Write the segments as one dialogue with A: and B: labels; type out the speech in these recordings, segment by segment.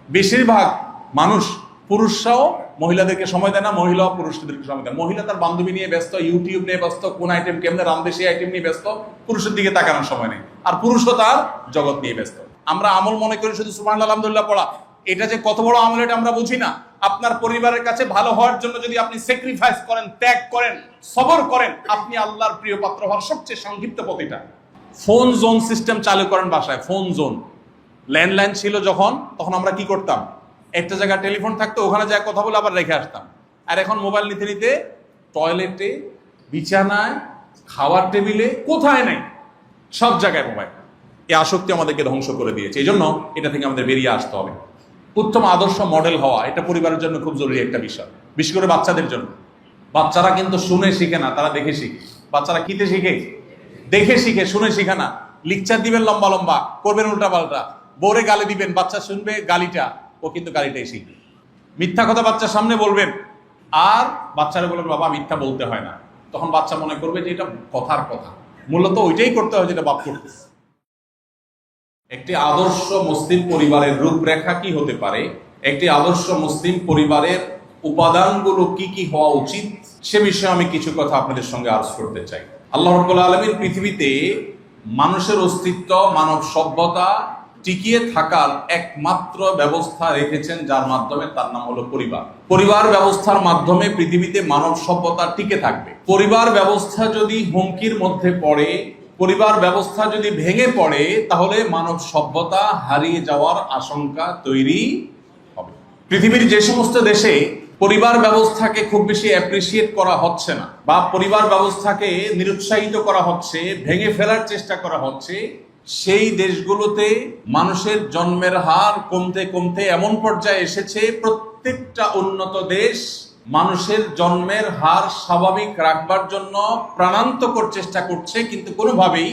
A: বেশিরভাগ মানুষ, পুরুষরাও মহিলাদেরকে সময় দেয় না, মহিলাও পুরুষদেরকে সময় দেয়। মহিলা তার বান্ধবী নিয়ে ব্যস্ত, ইউটিউব নিয়ে ব্যস্ত, কোন আইটেম কেমনে রান্ধে সেই আইটেম নিয়ে ব্যস্ত, পুরুষের দিকে তাকানোর সময় নেই। আর পুরুষও তার জগৎ নিয়ে ব্যস্ত। আমরা আমল মনে করি শুধু সুবহানাল্লাহ আলহামদুলিল্লাহ পড়া, এটা যে কত বড় আমল এটা আমরা বুঝি না। আপনার পরিবারের কাছে ভালো হওয়ার জন্য যদি আপনি স্যাক্রিফাইস করেন, ত্যাগ করেন, সবর করেন, আপনি আল্লাহর প্রিয় পাত্র হওয়ার সবচেয়ে সংক্ষিপ্ত পথ এটা। ফোন জোন সিস্টেম চালু করেন বাসায়, ফোন জোন। ল্যান্ডলাইন ছিল যখন, তখন আমরা কি করতাম, একটা জায়গায় টেলিফোন থাকতো, ওখানে যায় কথা বলে আবার রেখে আসতাম। আর এখন মোবাইল নিতে নিতে টয়লেটে, বিছানায়, খাওয়ার টেবিলে, কোথায় নাই, সব জায়গায় মোবাইল। এই আসক্তি আমাদেরকে ধ্বংস করে দিয়েছে। এই জন্য এটা থেকে আমাদের বেরিয়ে আসতে হবে। উত্তম আদর্শ মডেল হওয়া এটা পরিবারের জন্য খুব জরুরি একটা বিষয়, বিশেষ করে বাচ্চাদের জন্য। বাচ্চারা কিন্তু শুনে শিখে না, তারা দেখে শিখে। বাচ্চারা কিতে শিখে? দেখে শিখে, শুনে শিখে না। লেকচার দিবেন লম্বা লম্বা, করবেন উল্টা পাল্টা, বোরে গালি দিবেন, বাচ্চা শুনবে গালিটা, ও কিন্তু গালিটাই শিখবে। মিথ্যা কথা বাচ্চার সামনে বলবেন, আর বাচ্চারা বলবেন বাবা মিথ্যা বলতে হয় না। তখন বাচ্চা মনে করবে যে এটা কথার কথা, মূলত ওইটাই করতে হয় যেটা বাপ করতেছে। একটি আদর্শ মুসলিম পরিবারের রূপরেখা কি হতে পারে, একটি আদর্শ মুসলিম পরিবারের উপাদানগুলো কি কি হওয়া উচিত, সে বিষয়ে আমি কিছু কথা আপনাদের সঙ্গে আলোচনা করতে চাই। আল্লাহ রাব্বুল আলামিন পৃথিবীতে মানুষের অস্তিত্ব, মানব সভ্যতা টিকিয়ে থাকার একমাত্র ব্যবস্থা রেখেছেন, যার মাধ্যমে তার নাম হলো পরিবার। পরিবার ব্যবস্থার মাধ্যমে পৃথিবীতে মানব সভ্যতা টিকে থাকবে। পরিবার ব্যবস্থা যদি হুমকির মধ্যে পড়ে, পরিবার ব্যবস্থা যদি ভেঙে পড়ে, তাহলে মানব সভ্যতা হারিয়ে যাওয়ার আশঙ্কা তৈরি হবে। পৃথিবীর যে সমস্ত দেশে পরিবার ব্যবস্থাকে খুব বেশি অ্যাপ্রিসিয়েট করা হচ্ছে না, বা পরিবার ব্যবস্থাকে নিরুৎসাহিত করা হচ্ছে, ভেঙে ফেলার চেষ্টা করা হচ্ছে, সেই দেশগুলোতে মানুষের জন্মের হার কমতে কমতে এমন পর্যায়ে এসেছে, প্রত্যেকটা উন্নত দেশ মানুষের জন্মের হার স্বাভাবিক রাখবার জন্য প্রাণান্তকর চেষ্টা করছে, কিন্তু কোনোভাবেই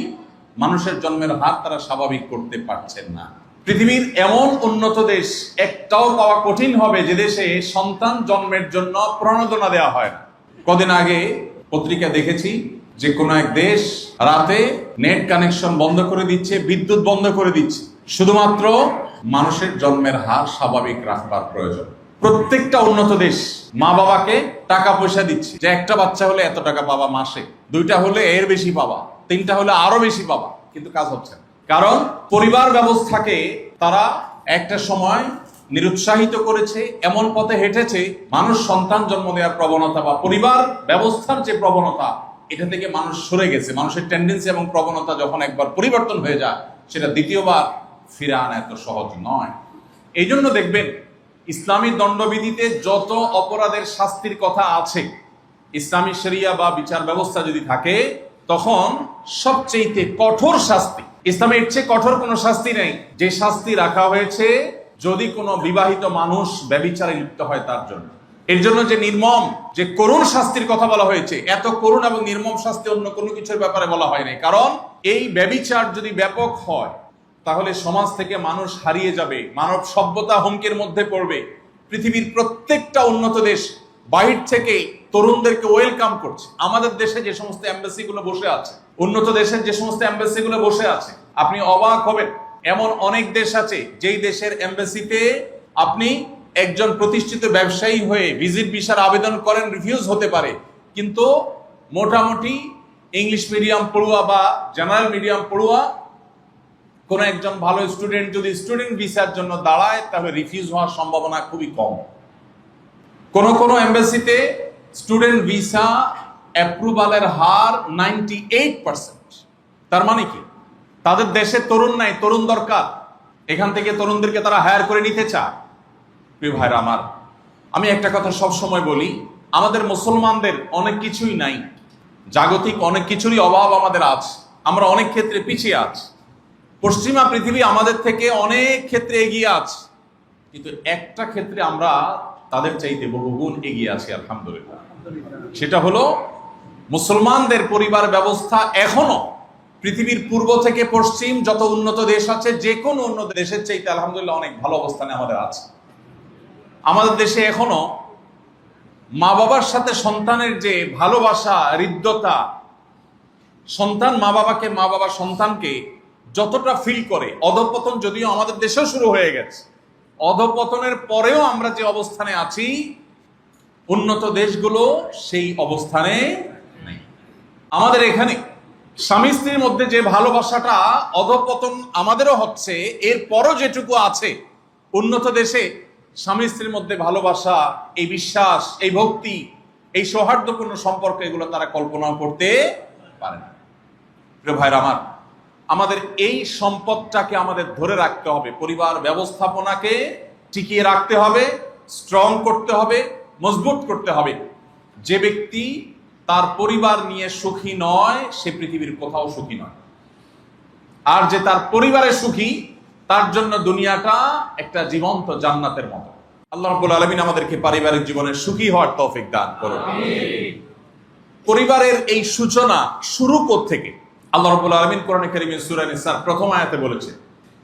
A: মানুষের জন্মের হার তারা স্বাভাবিক করতে পারছেন না। পৃথিবীর এমন উন্নত দেশ একটাও পাওয়া কঠিন হবে যে দেশে সন্তান জন্মের জন্য প্রণোদনা দেওয়া হয় না। কদিন আগে পত্রিকা দেখেছি যে কোনো এক দেশ রাতে নেট কানেকশন বন্ধ করে দিচ্ছে, বিদ্যুৎ বন্ধ করে দিচ্ছে, শুধুমাত্র মানুষের জন্মের হার স্বাভাবিক রাখবার প্রয়োজন। প্রত্যেকটা উন্নত দেশ মা বাবাকে টাকা পয়সা দিচ্ছে, যে একটা বাচ্চা হলে এত টাকা পাবা মাসে, দুইটা হলে এর বেশি পাবা, তিনটা হলে আরো বেশি পাবা, কিন্তু কাজ হচ্ছে না। কারণ পরিবার ব্যবস্থাকে তারা একটা সময় নিরুৎসাহিত করেছে, এমন পথে হেঁটেছে, মানুষ সন্তান জন্ম দেওয়ার প্রবণতা বা পরিবার ব্যবস্থার যে প্রবণতা, এটা থেকে মানুষ সরে গেছে। মানুষের টেন্ডেন্সি এবং প্রবণতা যখন একবার পরিবর্তন হয়ে যায়, সেটা দ্বিতীয়বার ফিরে আনা এত সহজ নয়। এই জন্য দেখবেন ইসলামী দণ্ডবিধিতে যত অপরাধের শাস্তির কথা আছে, ইসলামী শরিয়া বা বিচার ব্যবস্থা যদি থাকে, তখন সবচেয়ে কঠোর শাস্তি, ইসলামের চেয়ে কঠোর কোনো শাস্তি নেই, যে শাস্তি রাখা হয়েছে যদি কোনো বিবাহিত মানুষ ব্যভিচারে লিপ্ত হয় তার জন্য। এর জন্য যে নির্মম, যে করুণ শাস্তির কথা বলা হয়েছে, এত করুণ এবং নির্মম শাস্তি অন্য কোনো কিছুর ব্যাপারে বলা হয় নাই। কারণ এই ব্যভিচার যদি ব্যাপক হয়, তাহলে সমাজ থেকে মানুষ হারিয়ে যাবে, মানব সভ্যতা হুমকির মধ্যে পড়বে। পৃথিবীর প্রত্যেকটা উন্নত দেশ বাহির থেকে তরুণদেরকে ওয়েলকাম করছে। আমাদের দেশে যে সমস্ত এম্বাসি গুলো বসে আছে, উন্নত দেশের যে সমস্ত এম্বাসি গুলো বসে আছে, আপনি অবাক হবেন, এমন অনেক দেশ আছে যেই দেশের এম্বাসিতে আপনি একজন প্রতিষ্ঠিত ব্যবসায়ী হয়ে ভিজিট ভিসার আবেদন করেন, রিফিউজ হতে পারে, কিন্তু মোটামুটি ইংলিশ মিডিয়াম পড়ুয়া বা জেনারেল মিডিয়াম পড়ুয়া কোন একজন ভালো স্টুডেন্ট যদি স্টুডেন্ট ভিসার জন্য দাঁড়ায়, তাহলে রিফিউজ হওয়ার সম্ভাবনা খুবই কম। কোন কোন এমবাসিতে স্টুডেন্ট ভিসা অ্যাপ্রুভালের হার 98%। তার মানে কি, তাদের দেশে তরুণ নাই, তরুণ দরকার, এখান থেকে তরুণদেরকে তারা হায়ার করে নিতে চায়। প্রিয় ভাইরা আমার, আমি একটা কথা সব সময় বলি, আমাদের মুসলমানদের অনেক কিছুই নাই, জাগতিক অনেক কিছুরই অভাব আমাদের আছে, আমরা অনেক ক্ষেত্রে পিছিয়ে আছি। পশ্চিমা পৃথিবী আমাদের থেকে অনেক ক্ষেত্রে এগিয়ে আছে, কিন্তু একটা ক্ষেত্রে আমরা তাদের চাইতে বহুগুণ এগিয়ে আছি আলহামদুলিল্লাহ। সেটা হলো মুসলমানদের পরিবার ব্যবস্থা এখনো পৃথিবীর পূর্ব থেকে পশ্চিম যত উন্নত দেশ আছে, যে কোনো উন্নত দেশের চাইতে আলহামদুলিল্লাহ অনেক ভালো অবস্থানে আমাদের আছে। আমাদের দেশে এখনো মা বাবার সাথে সন্তানের যে ভালোবাসা, হৃদ্যতা, সন্তান মা বাবাকে, মা বাবা সন্তানকে যতটা ফিল করে, অধঃপতন যদিও আমাদের দেশেও শুরু হয়ে গেছে, অধঃপতনের পরেও আমরা যে অবস্থানে আছি, উন্নত দেশগুলো সেই অবস্থানে নেই। আমাদের এখানে স্বামী স্ত্রীর মধ্যে যে ভালোবাসাটা অধঃপতন আমাদেরও হচ্ছে, এরপরও যেটুকু আছে উন্নত দেশে স্বামী স্ত্রীর মধ্যে ভালোবাসা, এই বিশ্বাস, এই ভক্তি, এই সৌহার্দ্যপূর্ণ সম্পর্ক, এগুলো তারা কল্পনা করতে পারে না। প্রিয় ভাইরা আমার, আমাদের এই সম্পদটাকে আমাদের ধরে রাখতে হবে, পরিবার ব্যবস্থাপনাকে টিকিয়ে রাখতে হবে, স্ট্রং করতে হবে, মজবুত করতে হবে। যে ব্যক্তি তার পরিবার নিয়ে সুখী নয়, সে পৃথিবীর কোথাও সুখী নয়। আর যে তার পরিবারে সুখী, তার জন্য দুনিয়াটা একটা জীবন্ত জান্নাতের মতো। আল্লাহ রাব্বুল আলামিন আমাদেরকে পারিবারিক জীবনে সুখী হওয়ার তৌফিক দান করুন। পরিবারের এই সূচনা শুরু কোত্থেকে? আল্লাহ রাব্বুল আলামিন কোরআনে কারীমে সূরা নিসার প্রথম আয়াতে বলেছে,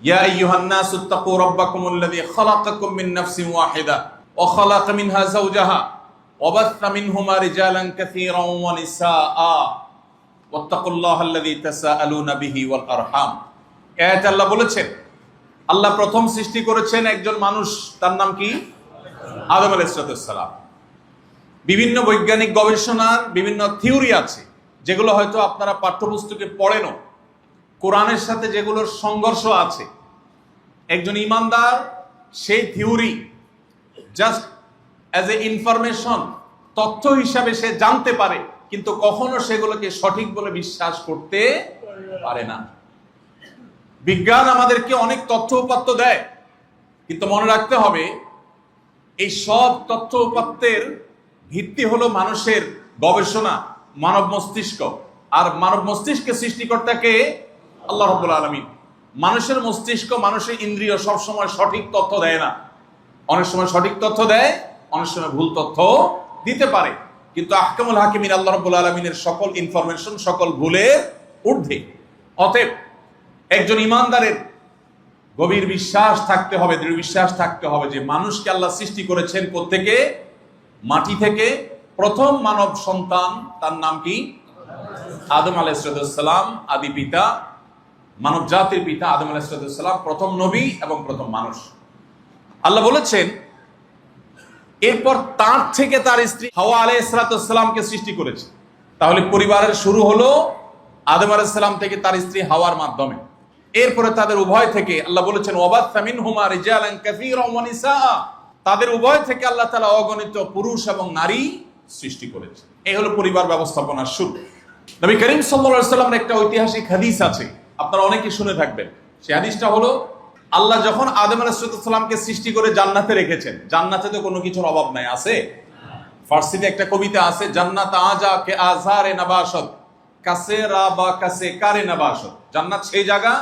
A: ইয়া আইয়ুহান নাসু তাকু রাব্বাকুমুল্লাযী খালাকাকুম মিন নাফসিন ওয়াহিদা ওয়া খালাকা মিনহা যাওজাহা ওয়া বাসসা মিনহুমা রিজালান কাসীরান ওয়া নিসাআ ওয়াত্তাকুল্লাহাল্লাযী তাসাআলুনা বিহি ওয়াল আরহাম। আয়াতে আল্লাহ বলেছেন, আল্লাহ প্রথম সৃষ্টি করেছেন একজন মানুষ, তার নাম কি? আদম আলাইহিস সালাম। বিভিন্ন বৈজ্ঞানিক গবেষণার বিভিন্ন থিওরি আছে, যেগুলো হয়তো আপনারা পাঠ্যপুস্তকে পড়েনও। কোরআনের সাথে যেগুলোর সংঘর্ষ আছে, একজন ইমানদার সেই theory just as a information, তথ্য হিসাবে সে জানতে পারে, কিন্তু কখনো সেগুলোকে সঠিক বলে বিশ্বাস করতে পারে না। বিজ্ঞান আমাদেরকে অনেক তথ্য উপাত্ত দেয়, কিন্তু মনে রাখতে হবে এই সব তথ্য উপাত্তের ভিত্তি হলো মানুষের গবেষণা, মানব মস্তিষ্ক। আর মানব মস্তিষ্কের সৃষ্টিকর্তাকে আল্লাহ রাব্বুল আলামিন। মানুষের মস্তিষ্ক, মানুষের ইন্দ্রিয় সবসময় সঠিক তথ্য দেয় না। অনেক সময় সঠিক তথ্য দেয়, অনেক সময় ভুল তথ্য দিতে পারে, কিন্তু আহকামুল হাকিমিন আল্লাহ রাব্বুল আলামিনের সকল ইনফরমেশন সকল ভুলের ঊর্ধ্বে। অতএব একজন ইমানদারের গভীর বিশ্বাস থাকতে হবে, দৃঢ় বিশ্বাস থাকতে হবে যে মানুষকে আল্লাহ সৃষ্টি করেছেন কোত্থেকে? মাটি থেকে। প্রথম মানব সন্তান, তার নাম কি? আদম আলাইহিস সালাম, আদি পিতা, মানব জাতির পিতা আদম আলাইহিস সালাম প্রথম নবী এবং প্রথম মানুষ। আল্লাহ বলেছেন এরপর তার থেকে তার স্ত্রী হাওয়া আলাইহিস সালামকে সৃষ্টি করেছে। তাহলে পরিবারের শুরু হলো আদম আলাইহিস সালাম থেকে তার স্ত্রী হাওয়ার মাধ্যমে। এরপরে তাদের উভয় থেকে আল্লাহ বলেছেন ওয়াবাসসা মিনহুমা রিজালান কাসীরান ওয়া নিসাআ, তাদের উভয় থেকে আল্লাহ তাআলা অগণিত পুরুষ এবং নারী সৃষ্টি করেছে। এই হলো পরিবার ব্যবস্থাপনার শুরু। নবী করিম সাল্লাল্লাহু আলাইহি ওয়াসাল্লামের একটা ঐতিহাসিক হাদিস আছে, আপনারা অনেকে শুনে থাকবেন। সেই হাদিসটা হলো, আল্লাহ যখন আদম আলাইহিস সালামকে সৃষ্টি করে জান্নাতে রেখেছেন, জান্নাতে তো কোনো কিছুর অভাব নাই, আছে? ফার্সিতে একটা কবিতা আছে, জান্নাত আজা কে আজারে নবাশত কাসে রাবা কাসে কারে নবাশত। জান্নাত সেই জায়গা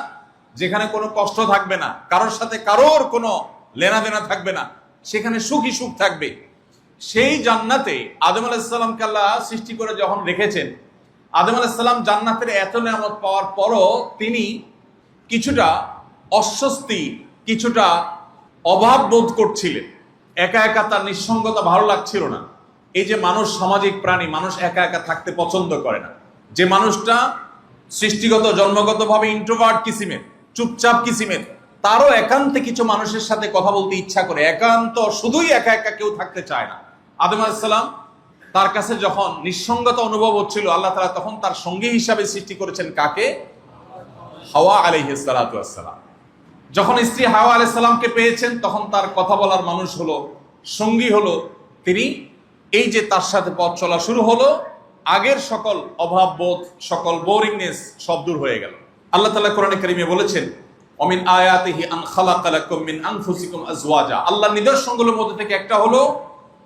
A: যেখানে কোনো কষ্ট থাকবে না, কারোর সাথে কারোর কোনো লেনাদেনা থাকবে না, সেখানে সুখই সুখ থাকবে। সেই জান্নাতে আদম আলাইহিস সালামকে আল্লাহ সৃষ্টি করে যখন রেখেছেন, আদম আলাইহিস সালাম জান্নাতের এত নিয়ামত পাওয়ার পরও তিনি কিছুটা অস্বস্তি, কিছুটা অভাব বোধ করছিলেন। একা একা তার নিঃসঙ্গতা ভালো লাগছিল না। এই যে মানুষ সামাজিক প্রাণী, মানুষ একা একা থাকতে পছন্দ করে না। যে মানুষটা সৃষ্টিগত জন্মগতভাবে ইন্ট্রোভার্ট কিসিমের, চুপচাপ কিসিমের, তারও একান্তে কিছু মানুষের সাথে কথা বলতে ইচ্ছা করে। একান্ত, শুধুই একা একা কেউ থাকতে চায় না। আদম আলাইহিস সালাম তার কাছে যখন নিঃসঙ্গতা অনুভব হচ্ছিল, আল্লাহ তাআলা তখন তার সঙ্গী হিসাবে সৃষ্টি করেছেন কাকে? হাওয়া আলাইহিস সালাতু ওয়াস সালাম। যখন স্ত্রী হাওয়া আলাইহিস সালামকে পেয়েছেন, তখন তার কথা বলার মানুষ হলো, সঙ্গী হলো তিনি। এই যে তার সাথে পথ চলা শুরু হলো, আগের সকল অভাব বোধ, সকল বোরিংনেস সব দূর হয়ে গেল। আল্লাহ তাআলা কোরআনে কারীমে বলেছেন, ওমিন আয়াতিহি আন খালাকা লাকুম মিন আনফুসিকুম আজওয়াজা। আল্লাহর নিদর্শনগুলোর মধ্যে থেকে একটা হলো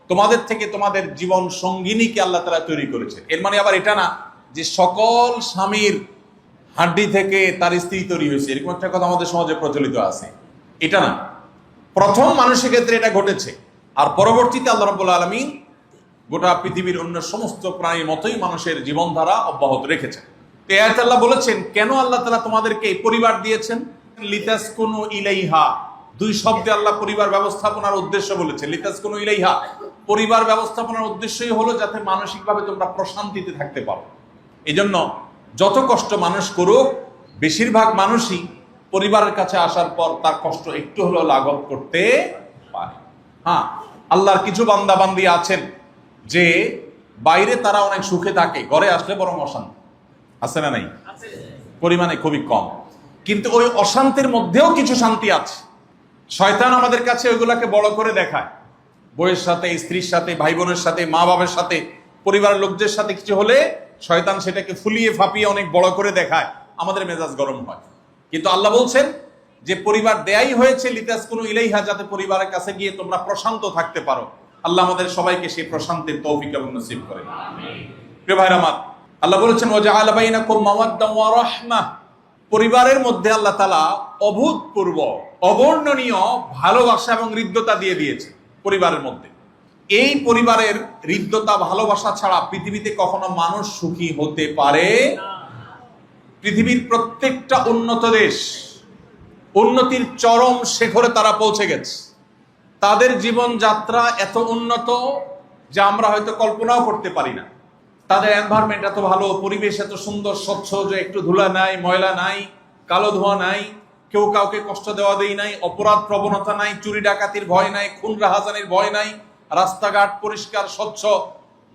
A: তোমাদের থেকে তোমাদের জীবন সঙ্গিনীকে আল্লাহ তাআলা তৈরি করেছে। এর মানে আবার এটা না যে সকল স্বামীর হাড্ডি থেকে তার স্ত্রী তৈরি হয়েছে, এরকম একটা কথা আমাদের সমাজে প্রচলিত আছে। এটা না, প্রথম মানুষের ক্ষেত্রে এটা ঘটেছে, আর পরবর্তীতে আল্লাহ রাব্বুল আলামিন গোটা পৃথিবীর অন্য সমস্ত প্রাণীর মতোই মানুষের জীবনধারা অব্যাহত রেখেছেন। তো আয়াতে আল্লাহ বলেছেন, কেন আল্লাহ তাআলা তোমাদেরকে এই পরিবার দিয়েছেন? লিতাসকুনু ইলাইহা। দুই শব্দে আল্লাহ পরিবার ব্যবস্থাপনার উদ্দেশ্য বলেছেন। লিতাসকুনু ইলাইহা, পরিবার ব্যবস্থাপনার উদ্দেশ্যই হলো যাতে মানসিকভাবে তোমরা প্রশান্তিতে থাকতে পারো। এই জন্য যত কষ্ট মানুষ করুক, বেশিরভাগ মানুষই পরিবারের কাছে আসার পর তার কষ্ট একটু হলেও লাঘব করতে পারে। হ্যাঁ, আল্লাহর কিছু বান্দা বান্দি আছেন যে বাইরে তারা অনেক সুখে থাকে, ঘরে আসলে বরং অশান্তি। আছে না নাই? পরিমাণে খুবই কম, কিন্তু ওই অশান্তির মধ্যেও কিছু শান্তি আছে। শয়তান আমাদের কাছে ওইগুলাকে বড় করে দেখায়। বউয়ের সাথে, স্ত্রীর সাথে, ভাই বোনের সাথে, মা বাবার সাথে, পরিবারের লোকদের সাথে কিছু হলে শয়তান সেটাকে ফুলিয়ে ফাঁপিয়ে অনেক বড় করে দেখায়, আমাদের মেজাজ গরম হয়। কিন্তু আল্লাহ বলছেন যে পরিবার দেয়াই হয়েছে লিতাসকুনু ইলাইহা, যাতে পরিবারের কাছে গিয়ে তোমরা প্রশান্ত থাকতে পারো। আল্লাহ আমাদের সবাইকে সেই প্রশান্তির তৌফিক এবং নসিব করে। প্রিয় ভাইরা আমার, আল্লাহ বলেছেন ওয়াজআলা বাইনাকুম মাওয়াদ্দাম ওয়া রাহমাহ, পরিবারের মধ্যে আল্লাহ তাআলা অভূতপূর্ব অবর্ণনীয় ভালোবাসা এবং হৃদ্যতা দিয়ে দিয়েছে পরিবারের মধ্যে। এই পরিবারের হৃদ্যতা ভালোবাসা ছাড়া পৃথিবীতে কখনো মানুষ সুখী হতে পারে না। পৃথিবীর প্রত্যেকটা উন্নত দেশ উন্নতির চরম শিখরে তারা পৌঁছে গেছে। তাদের জীবনযাত্রা এত উন্নত যা আমরা হয়তো কল্পনাও করতে পারি না। তাদের এনভায়রনমেন্ট এত ভালো, পরিবেশ এত সুন্দর স্বচ্ছ যে একটু ধুলা নাই, ময়লা নাই, কালো ধোঁয়া নাই, কেউ কাউকে কষ্ট দেওয়া দেই নাই, অপরাধ প্রবণতা নাই, চুরি ডাকাতির ভয় নাই, খুন রাহাজানির ভয় নাই, রাস্তাঘাট পরিষ্কার স্বচ্ছ,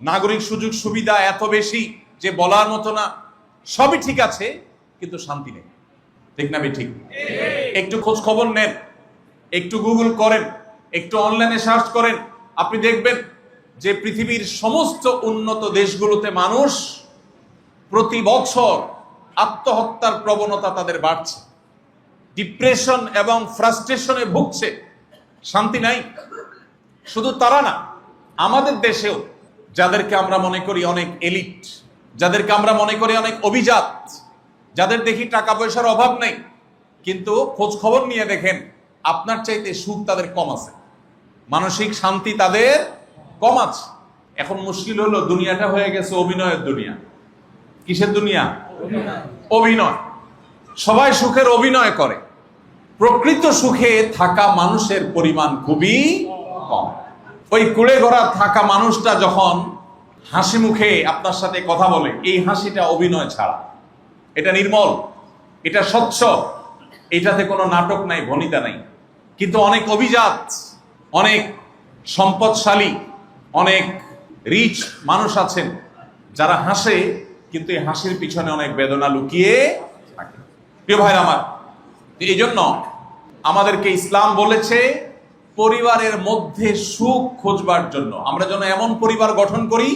A: নাগরিক সুযোগ সুবিধা এত বেশি যে বলার মতো না। সবই ঠিক আছে, কিন্তু শান্তি নেই। ঠিক না ঠিক? একটু খোঁজ খবর নেন, একটু গুগল করেন, একটু অনলাইনে সার্চ করেন, আপনি দেখবেন যে পৃথিবীর সমস্ত উন্নত দেশগুলোতে মানুষ প্রতি বছর আত্মহত্যার প্রবণতা তাদের বাড়ছে, ডিপ্রেশন এবং ফ্রাস্ট্রেশনে ভুগছে, শান্তি নাই। শুধু তারা না, আমাদের দেশেও যাদেরকে আমরা মনে করি অনেক এলিট, যাদেরকে আমরা মনে করি অনেক অভিজাত, যাদের দেখি টাকা পয়সার অভাব নেই, কিন্তু খোঁজ খবর নিয়ে দেখেন আপনার চাইতে সুখ তাদের কম আছে, মানসিক শান্তি তাদের কম আছে। এখন মুশকিল হলো দুনিয়াটা হয়ে গেছে অভিনয়ের দুনিয়া। কিসের দুনিয়া? অভিনয়। সবাই সুখের অভিনয় করে, প্রকৃত সুখে থাকা মানুষের পরিমাণ খুবই কম। ওই কুড়ে ঘোড়া থাকা মানুষটা যখন হাসি মুখে আপনার সাথে কথা বলে, এই হাসিটা অভিনয় ছাড়া, এটা নির্মল, এটা স্বচ্ছ, এটাতে কোনো নাটক নাই, ভনিতা নাই। কিন্তু অনেক অভিজাত, অনেক সম্পদশালী, অনেক রিচ মানুষ আছেন যারা হাসে, কিন্তু এই হাসির পিছনে অনেক বেদনা লুকিয়ে থাকে। প্রিয় ভাইরা আমার, এই জন্য আমাদেরকে ইসলাম বলেছে পরিবারের মধ্যে সুখ খোঁজবার জন্য আমরা যেন এমন পরিবার গঠন করি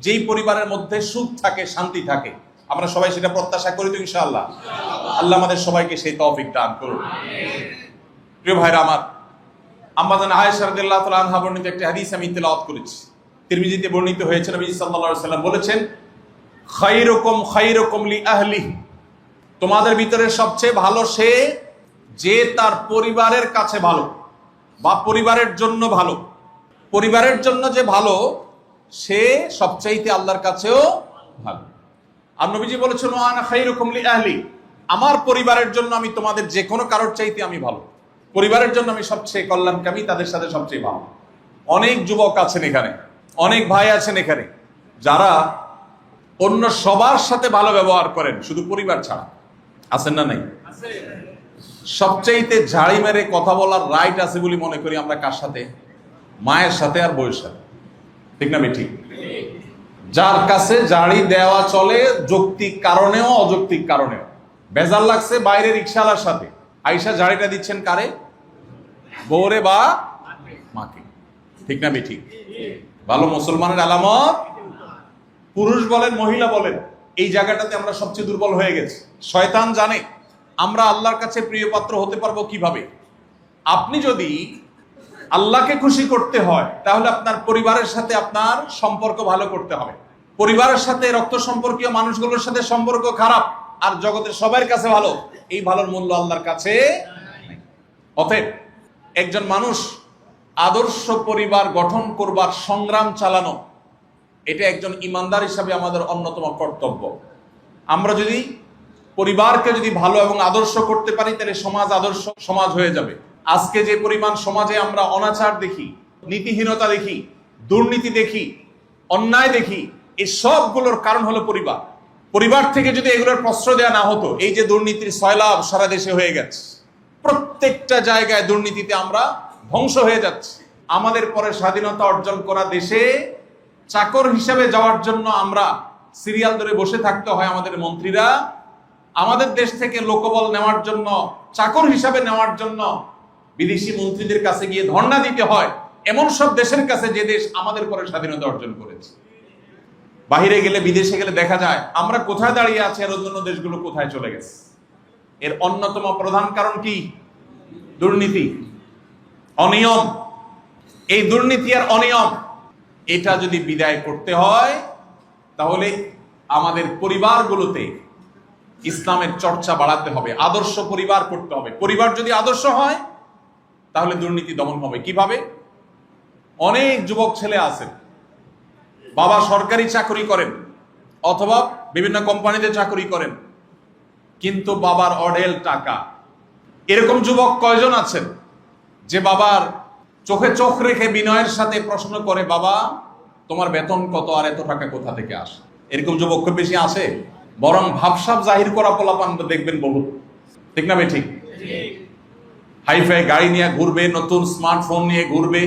A: যেই পরিবারের মধ্যে সুখ থাকে, শান্তি থাকে। আমরা সবাই সেটা প্রত্যাশা করি তো ইনশাআল্লাহ? আল্লাহ আমাদের সবাইকে সেই তৌফিক দান করুন। প্রিয় ভাইরা আমার, আম্মা জান আয়েশা রাদিয়াল্লাহু তাআলা আনহা বর্ণিত একটি হাদিস আমি তেলাওয়াত করেছি, তিরমিজিতে বর্ণিত হয়েছে। নবী সাল্লাল্লাহু আলাইহি ওয়াসাল্লাম বলেছেন, খায়রুকুম খায়রুকুম লি আহলিহি, তোমাদের ভিতরে সবচেয়ে ভালো সে যে তার পরিবারের কাছে ভালো বা পরিবারের জন্য ভালো। পরিবারের জন্য যে ভালো সে সবচাইতে আল্লাহর কাছেও ভালো। আর নবীজি বলেছেন, ওয়া আনা খায়রুকুম লি আহলি, আমার পরিবারের জন্য আমি তোমাদের যে কোনো কারোর চাইতে আমি ভালো, পরিবারের জন্য আমি সবচেয়ে কল্যাণকামী, তাদের সাথে সবচেয়ে ভালো। অনেক যুবক আছেন এখানে, অনেক ভাই আছেন এখানে যারা অন্য সবার সাথে ভালো ব্যবহার করেন, শুধু পরিবার ছাড়া। আছেন না নাই? সবচাইতে ঝাড়ি মেরে কথা বলার রাইট আছে বলে মনে করি আমরা কার সাথে? মায়ের সাথে আর বউয়ের সাথে। ঠিক না ঠিক? যার কাছে ঝাড়ি দেওয়া চলে যৌক্তিক কারণেও অযৌক্তিক কারণেও। বেজার লাগছে বাইরে রিকশাওয়ালার সাথে, আইসা ঝাড়িটা দিচ্ছেন কারে? বউরে বা মাকে। ঠিক না ঠিক? ভালো মুসলমানের আলামত, পুরুষ বলেন মহিলা বলেন, এই জায়গাটাতে আমরা সবচেয়ে দুর্বল হয়ে গেছি। শয়তান জানে আমরা আল্লাহর কাছে প্রিয় পাত্র হতে পারবো কিভাবে। আপনি যদি আল্লাহকে খুশি করতে হয় তাহলে আপনার পরিবারের সাথে আপনার সম্পর্ক ভালো করতে হবে। পরিবারের সাথে রক্ত সম্পর্কীয় মানুষগুলোর সাথে সম্পর্ক খারাপ আর জগতের সবার কাছে ভালো, এই ভালোর মূল্য আল্লাহর কাছে নেই। অতএব একজন মানুষ আদর্শ পরিবার গঠন করবার সংগ্রাম চালানো, এটা একজন ইমানদার হিসাবে আমাদের অন্যতম কর্তব্য। আমরা যদি পরিবারকে যদি ভালো এবং আদর্শ করতে পারি তাহলে সমাজ আদর্শ সমাজ হয়ে যাবে। আজকে যে পরিমাণ সমাজে আমরা অনাচার দেখি, নীতিহীনতা দেখি, দুর্নীতি দেখি, অন্যায় দেখি, এই সবগুলোর কারণ হলো পরিবার। পরিবার থেকে যদি এগুলোর প্রশ্রয় দেওয়া না হতো, এই যে দুর্নীতির সয়লাভ সারা দেশে হয়ে গেছে, প্রত্যেকটা জায়গায় দুর্নীতিতে আমরা ধ্বংস হয়ে যাচ্ছি। আমাদের পরে স্বাধীনতা অর্জন করা দেশে চাকর হিসাবে যাওয়ার জন্য আমরা সিরিয়াল ধরে বসে থাকতে হয় আমাদের মন্ত্রীরা। আমাদের দেশ থেকে লোকবল নেওয়ার জন্য, চাকর হিসাবে নেওয়ার জন্য বিদেশি মন্ত্রীদের কাছে গিয়ে ধর্ণা দিতে হয়, এমন সব দেশের কাছে যে দেশ আমাদের পরে স্বাধীনতা অর্জন করেছে। বাহিরে গেলে, বিদেশে গেলে দেখা যায় আমরা কোথায় দাঁড়িয়ে আছি আর অন্য দেশগুলো কোথায় চলে গেছে। এর অন্যতম প্রধান কারণ কি? দুর্নীতি, অনিয়ম। এই দুর্নীতি আর অনিয়ম, এটা যদি বিদায় করতে হয় তাহলে আমাদের পরিবারগুলোতে ইসলামের চর্চা বাড়াতে হবে, আদর্শ পরিবার করতে হবে। পরিবার যদি আদর্শ হয় তাহলে দুর্নীতি দমন হবে। কিভাবে? অনেক যুবক ছেলে আছেন, বাবা সরকারি চাকরি করেন অথবা বিভিন্ন কোম্পানিতে চাকরি করেন, কিন্তু বাবার অঢেল টাকা। এরকম যুবক কয়জন আছেন যে বাবার চোখে চোখ রেখে বিনয়ের সাথে প্রশ্ন করে, বাবা তোমার বেতন কত আর এত টাকা কোথা থেকে আসে? এরকম যুবক খুব বেশি আছে? বরং ভাবসাব জাহির করা পোলাপান দেখবেন বহু, ঠিক না ভাই? ঠিক। হাইফাই গাড়ি নিয়ে ঘুরবে, নতুন স্মার্টফোন নিয়ে ঘুরবে,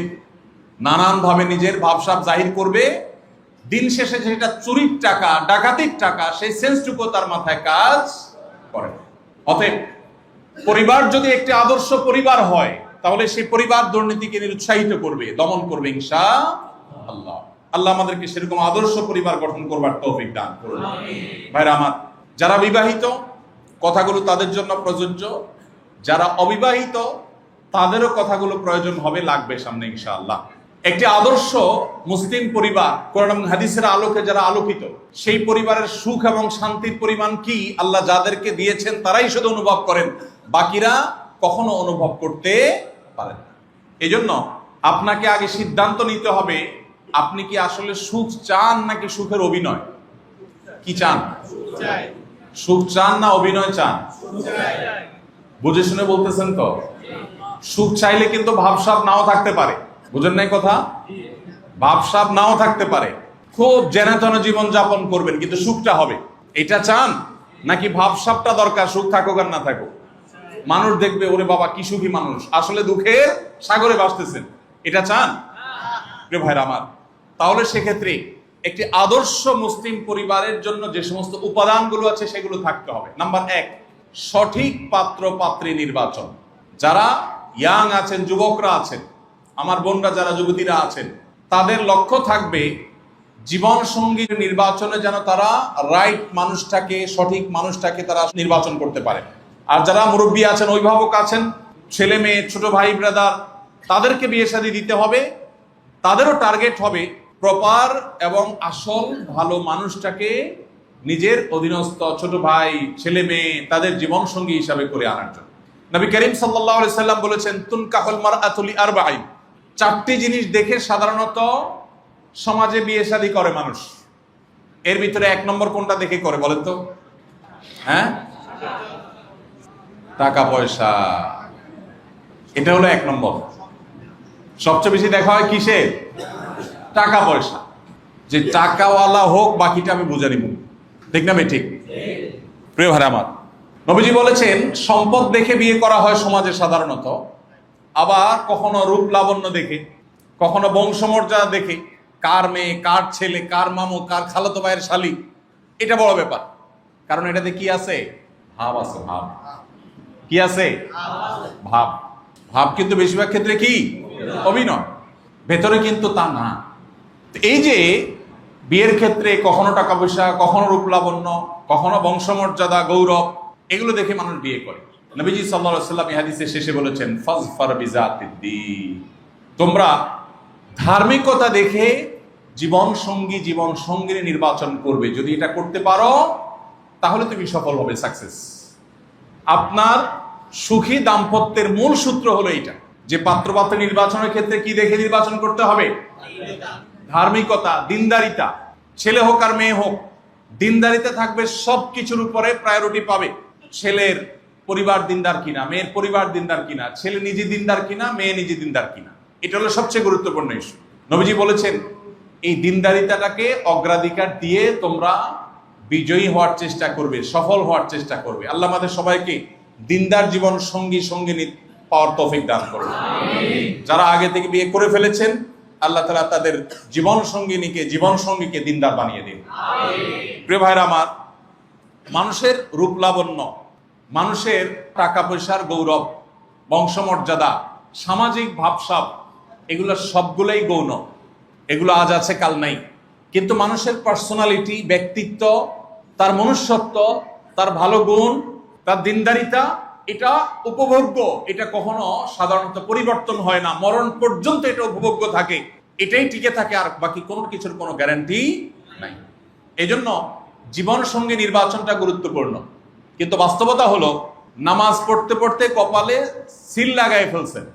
A: নানান ভাবে নিজের ভাবসাব জাহির করবে। দিন শেষে যেটা চুরির টাকা, ডাকাতির টাকা, সেই সেন্সটুকু তার মাথায় কাজ করে। অতএব পরিবার যদি একটি আদর্শ পরিবার হয় তাহলে সেই পরিবার দুর্নীতিকে নিরুৎসাহিত করবে, দমন করবে ইনশাআল্লাহ। আল্লাহ আমাদেরকে সেরকম আদর্শ পরিবার গঠন করবার তৌফিক দান করুন। ভাইরা আমার, যারা বিবাহিত কথাগুলো তাদের জন্য প্রযোজ্য, যারা অবিবাহিত তাদেরও কথাগুলো প্রয়োজন হবে, লাগবে সামনে ইনশাআল্লাহ। একটি আদর্শ মুসলিম পরিবার কোরআন এবং হাদিসের আলোকে যারা আলোকিত, সেই পরিবারের সুখ এবং শান্তির পরিমাণ কি আল্লাহ যাদেরকে দিয়েছেন তারাই শুধু অনুভব করেন, বাকিরা কখনো অনুভব করতে পারেন না। এই জন্য আপনাকে আগে সিদ্ধান্ত নিতে হবে, আপনি কি আসলে সুখ চান নাকি সুখের অভিনয়? কি চান? সুখ চান না অভিনয় চান? বুঝে শুনে বলতেছেন তো? সুখ চাইলে কিন্তু ভাবসাব নাও থাকতে পারে, বুঝেন নাই কথা? ভাবসাব নাও থাকতে পারে, খুব জেনাতন জীবন যাপন করবেন, কিন্তু সুখটা হবে। এটা চান নাকি ভাবসাবটা দরকার, সুখ থাকুক আর না থাকুক? মানুষ দেখবে, ওরে বাবা কি সুখী মানুষ, আসলে দুঃখের সাগরে ভাসতেছেন। এটা চান? প্রিয় ভাইরা আমার, তাহলে সেক্ষেত্রে একটি আদর্শ মুসলিম পরিবারের জন্য যে সমস্ত উপাদানগুলো আছে সেগুলো থাকতে হবে। নাম্বার 1, সঠিক পাত্র পাত্রী নির্বাচন। যারা ইয়াং আছেন, যুবকরা আছেন, আমার বোনরা যারা যুবতীরা আছেন, তাদের লক্ষ্য থাকবে জীবন সঙ্গী নির্বাচনে যেন তারা রাইট মানুষটাকে, সঠিক মানুষটাকে তারা নির্বাচন করতে পারে। আর যারা মুরব্বী আছেন, অভিভাবক আছেন, ছেলে মেয়ে, ছোট ভাই ব্রাদার, তাদেরকে বিয়ে শাদী দিতে হবে। তাদেরও টার্গেট হবে প্রপার এবং আসল ভালো মানুষটাকে নিজের অধীনস্থ ছোট ভাই, ছেলে মেয়ে, তাদের জীবন সঙ্গী হিসাবে করে আনার জন্য। নবী করিম সাল্লাল্লাহু আলাইহি সাল্লাম বলেছেন, তুনকাহুল মারআতু লিআরবাঈন। 4টি জিনিস দেখে সাধারণত সমাজে বিয়ে শাদী করে মানুষ। এর ভিতরে 1 নম্বর কোনটা দেখে করে বলেন তো? হ্যাঁ, টাকা পয়সা। এটা হলো 1 নম্বর। সবচেয়ে বেশি দেখা হয় কিসে? টাকা পয়সা। যে টাকাওয়ালা হোক, বাকিটা আমি বুঝে নিব, ঠিক না? ঠিক। প্রিয় ভাই আমার, নবীজি বলেছেন সম্পদ দেখে বিয়ে করা হয় সমাজে সাধারণত, আবার কখনো রূপ লাবণ্য দেখে, কখনো বংশমর্যাদা দেখে, কার মেয়ে, কার ছেলে, কার মামু, কার খালাতো ভাইয়ের শালী, এটা বড় ব্যাপার। কারণ এটাতে কি আছে? ভাব আছে। ভাব কি আছে? ভাব। ভাব কিন্তু বেশিরভাগ ক্ষেত্রে কি? অভিনয়। ভেতরে কিন্তু তা না। এই যে বিয়ের ক্ষেত্রে কখনো টাকা পয়সা, কখনো রূপ লাবণ্য, কখনো বংশমর্যাদা, গৌরব, এগুলো দেখে মানুষ বিয়ে করে। নবীজি সাল্লাল্লাহু আলাইহি ওয়াসাল্লাম এই হাদিসের শেষে বলেছেন, ফাজফার বিজাতিদ্দীন। তোমরা ধার্মিকতা দেখে জীবন সঙ্গী নির্বাচন করবে। যদি এটা করতে পারো তাহলে তুমি সফল হবে, সাকসেস। আপনার সুখী দাম্পত্যের মূল সূত্র হলো এটা, যে পাত্রপাত্র নির্বাচনের ক্ষেত্রে কি দেখে নির্বাচন করতে হবে? ধার্মিকতা, দিনদারিতা। ছেলে হোক আর মেয়ে হোক, দিনদারিতা থাকবে, সব কিছুর উপরে প্রায়োরিটি পাবে। ছেলের পরিবার দিনদার কিনা, মেয়ের পরিবার দিনদার কিনা, ছেলে নিজে দিনদার কিনা, মেয়ে নিজে দিনদার কিনা, এটা হলো সবচেয়ে গুরুত্বপূর্ণ ইস্যু। নবীজি বলেছেন এই দিনদারিতাটাকে অগ্রাধিকার দিয়ে তোমরা বিজয়ী হওয়ার চেষ্টা করবে, সফল হওয়ার চেষ্টা করবে। আল্লাহ আমাদের সবাইকে দিনদার জীবন সঙ্গিনী পাওয়ার তৌফিক দান করবে। যারা আগে থেকে বিয়ে করে ফেলেছেন, আল্লাহ তাআলা তাদের জীবন সঙ্গীকে দিনদার বানিয়ে দিন। প্রিয় ভাইরা আমার, মানুষের রূপ লাবণ্য, মানুষের টাকা পয়সার গৌরব, বংশমর্যাদা, সামাজিক ভাবসাব, এগুলো সবগুলোই গৌণ। এগুলো আজ আছে কাল নাই। কিন্তু মানুষের পার্সোনালিটি, ব্যক্তিত্ব, তার মনুষ্যত্ব, তার ভালো গুণ, তার দিনদারিতা, এটা উপভোগ্য। এটা কখনো সাধারণত পরিবর্তন হয় না, মরণ পর্যন্ত এটা উপভোগ্য থাকে, এটাই টিকে থাকে, আর বাকি কোনো কিছুর কোনো গ্যারান্টি নাই। এই জন্য জীবন সঙ্গী নির্বাচনটা গুরুত্বপূর্ণ। কিন্তু বাস্তবতা হলো, নামাজ পড়তে পড়তে কপালে সিল লাগাই ফেলছেন,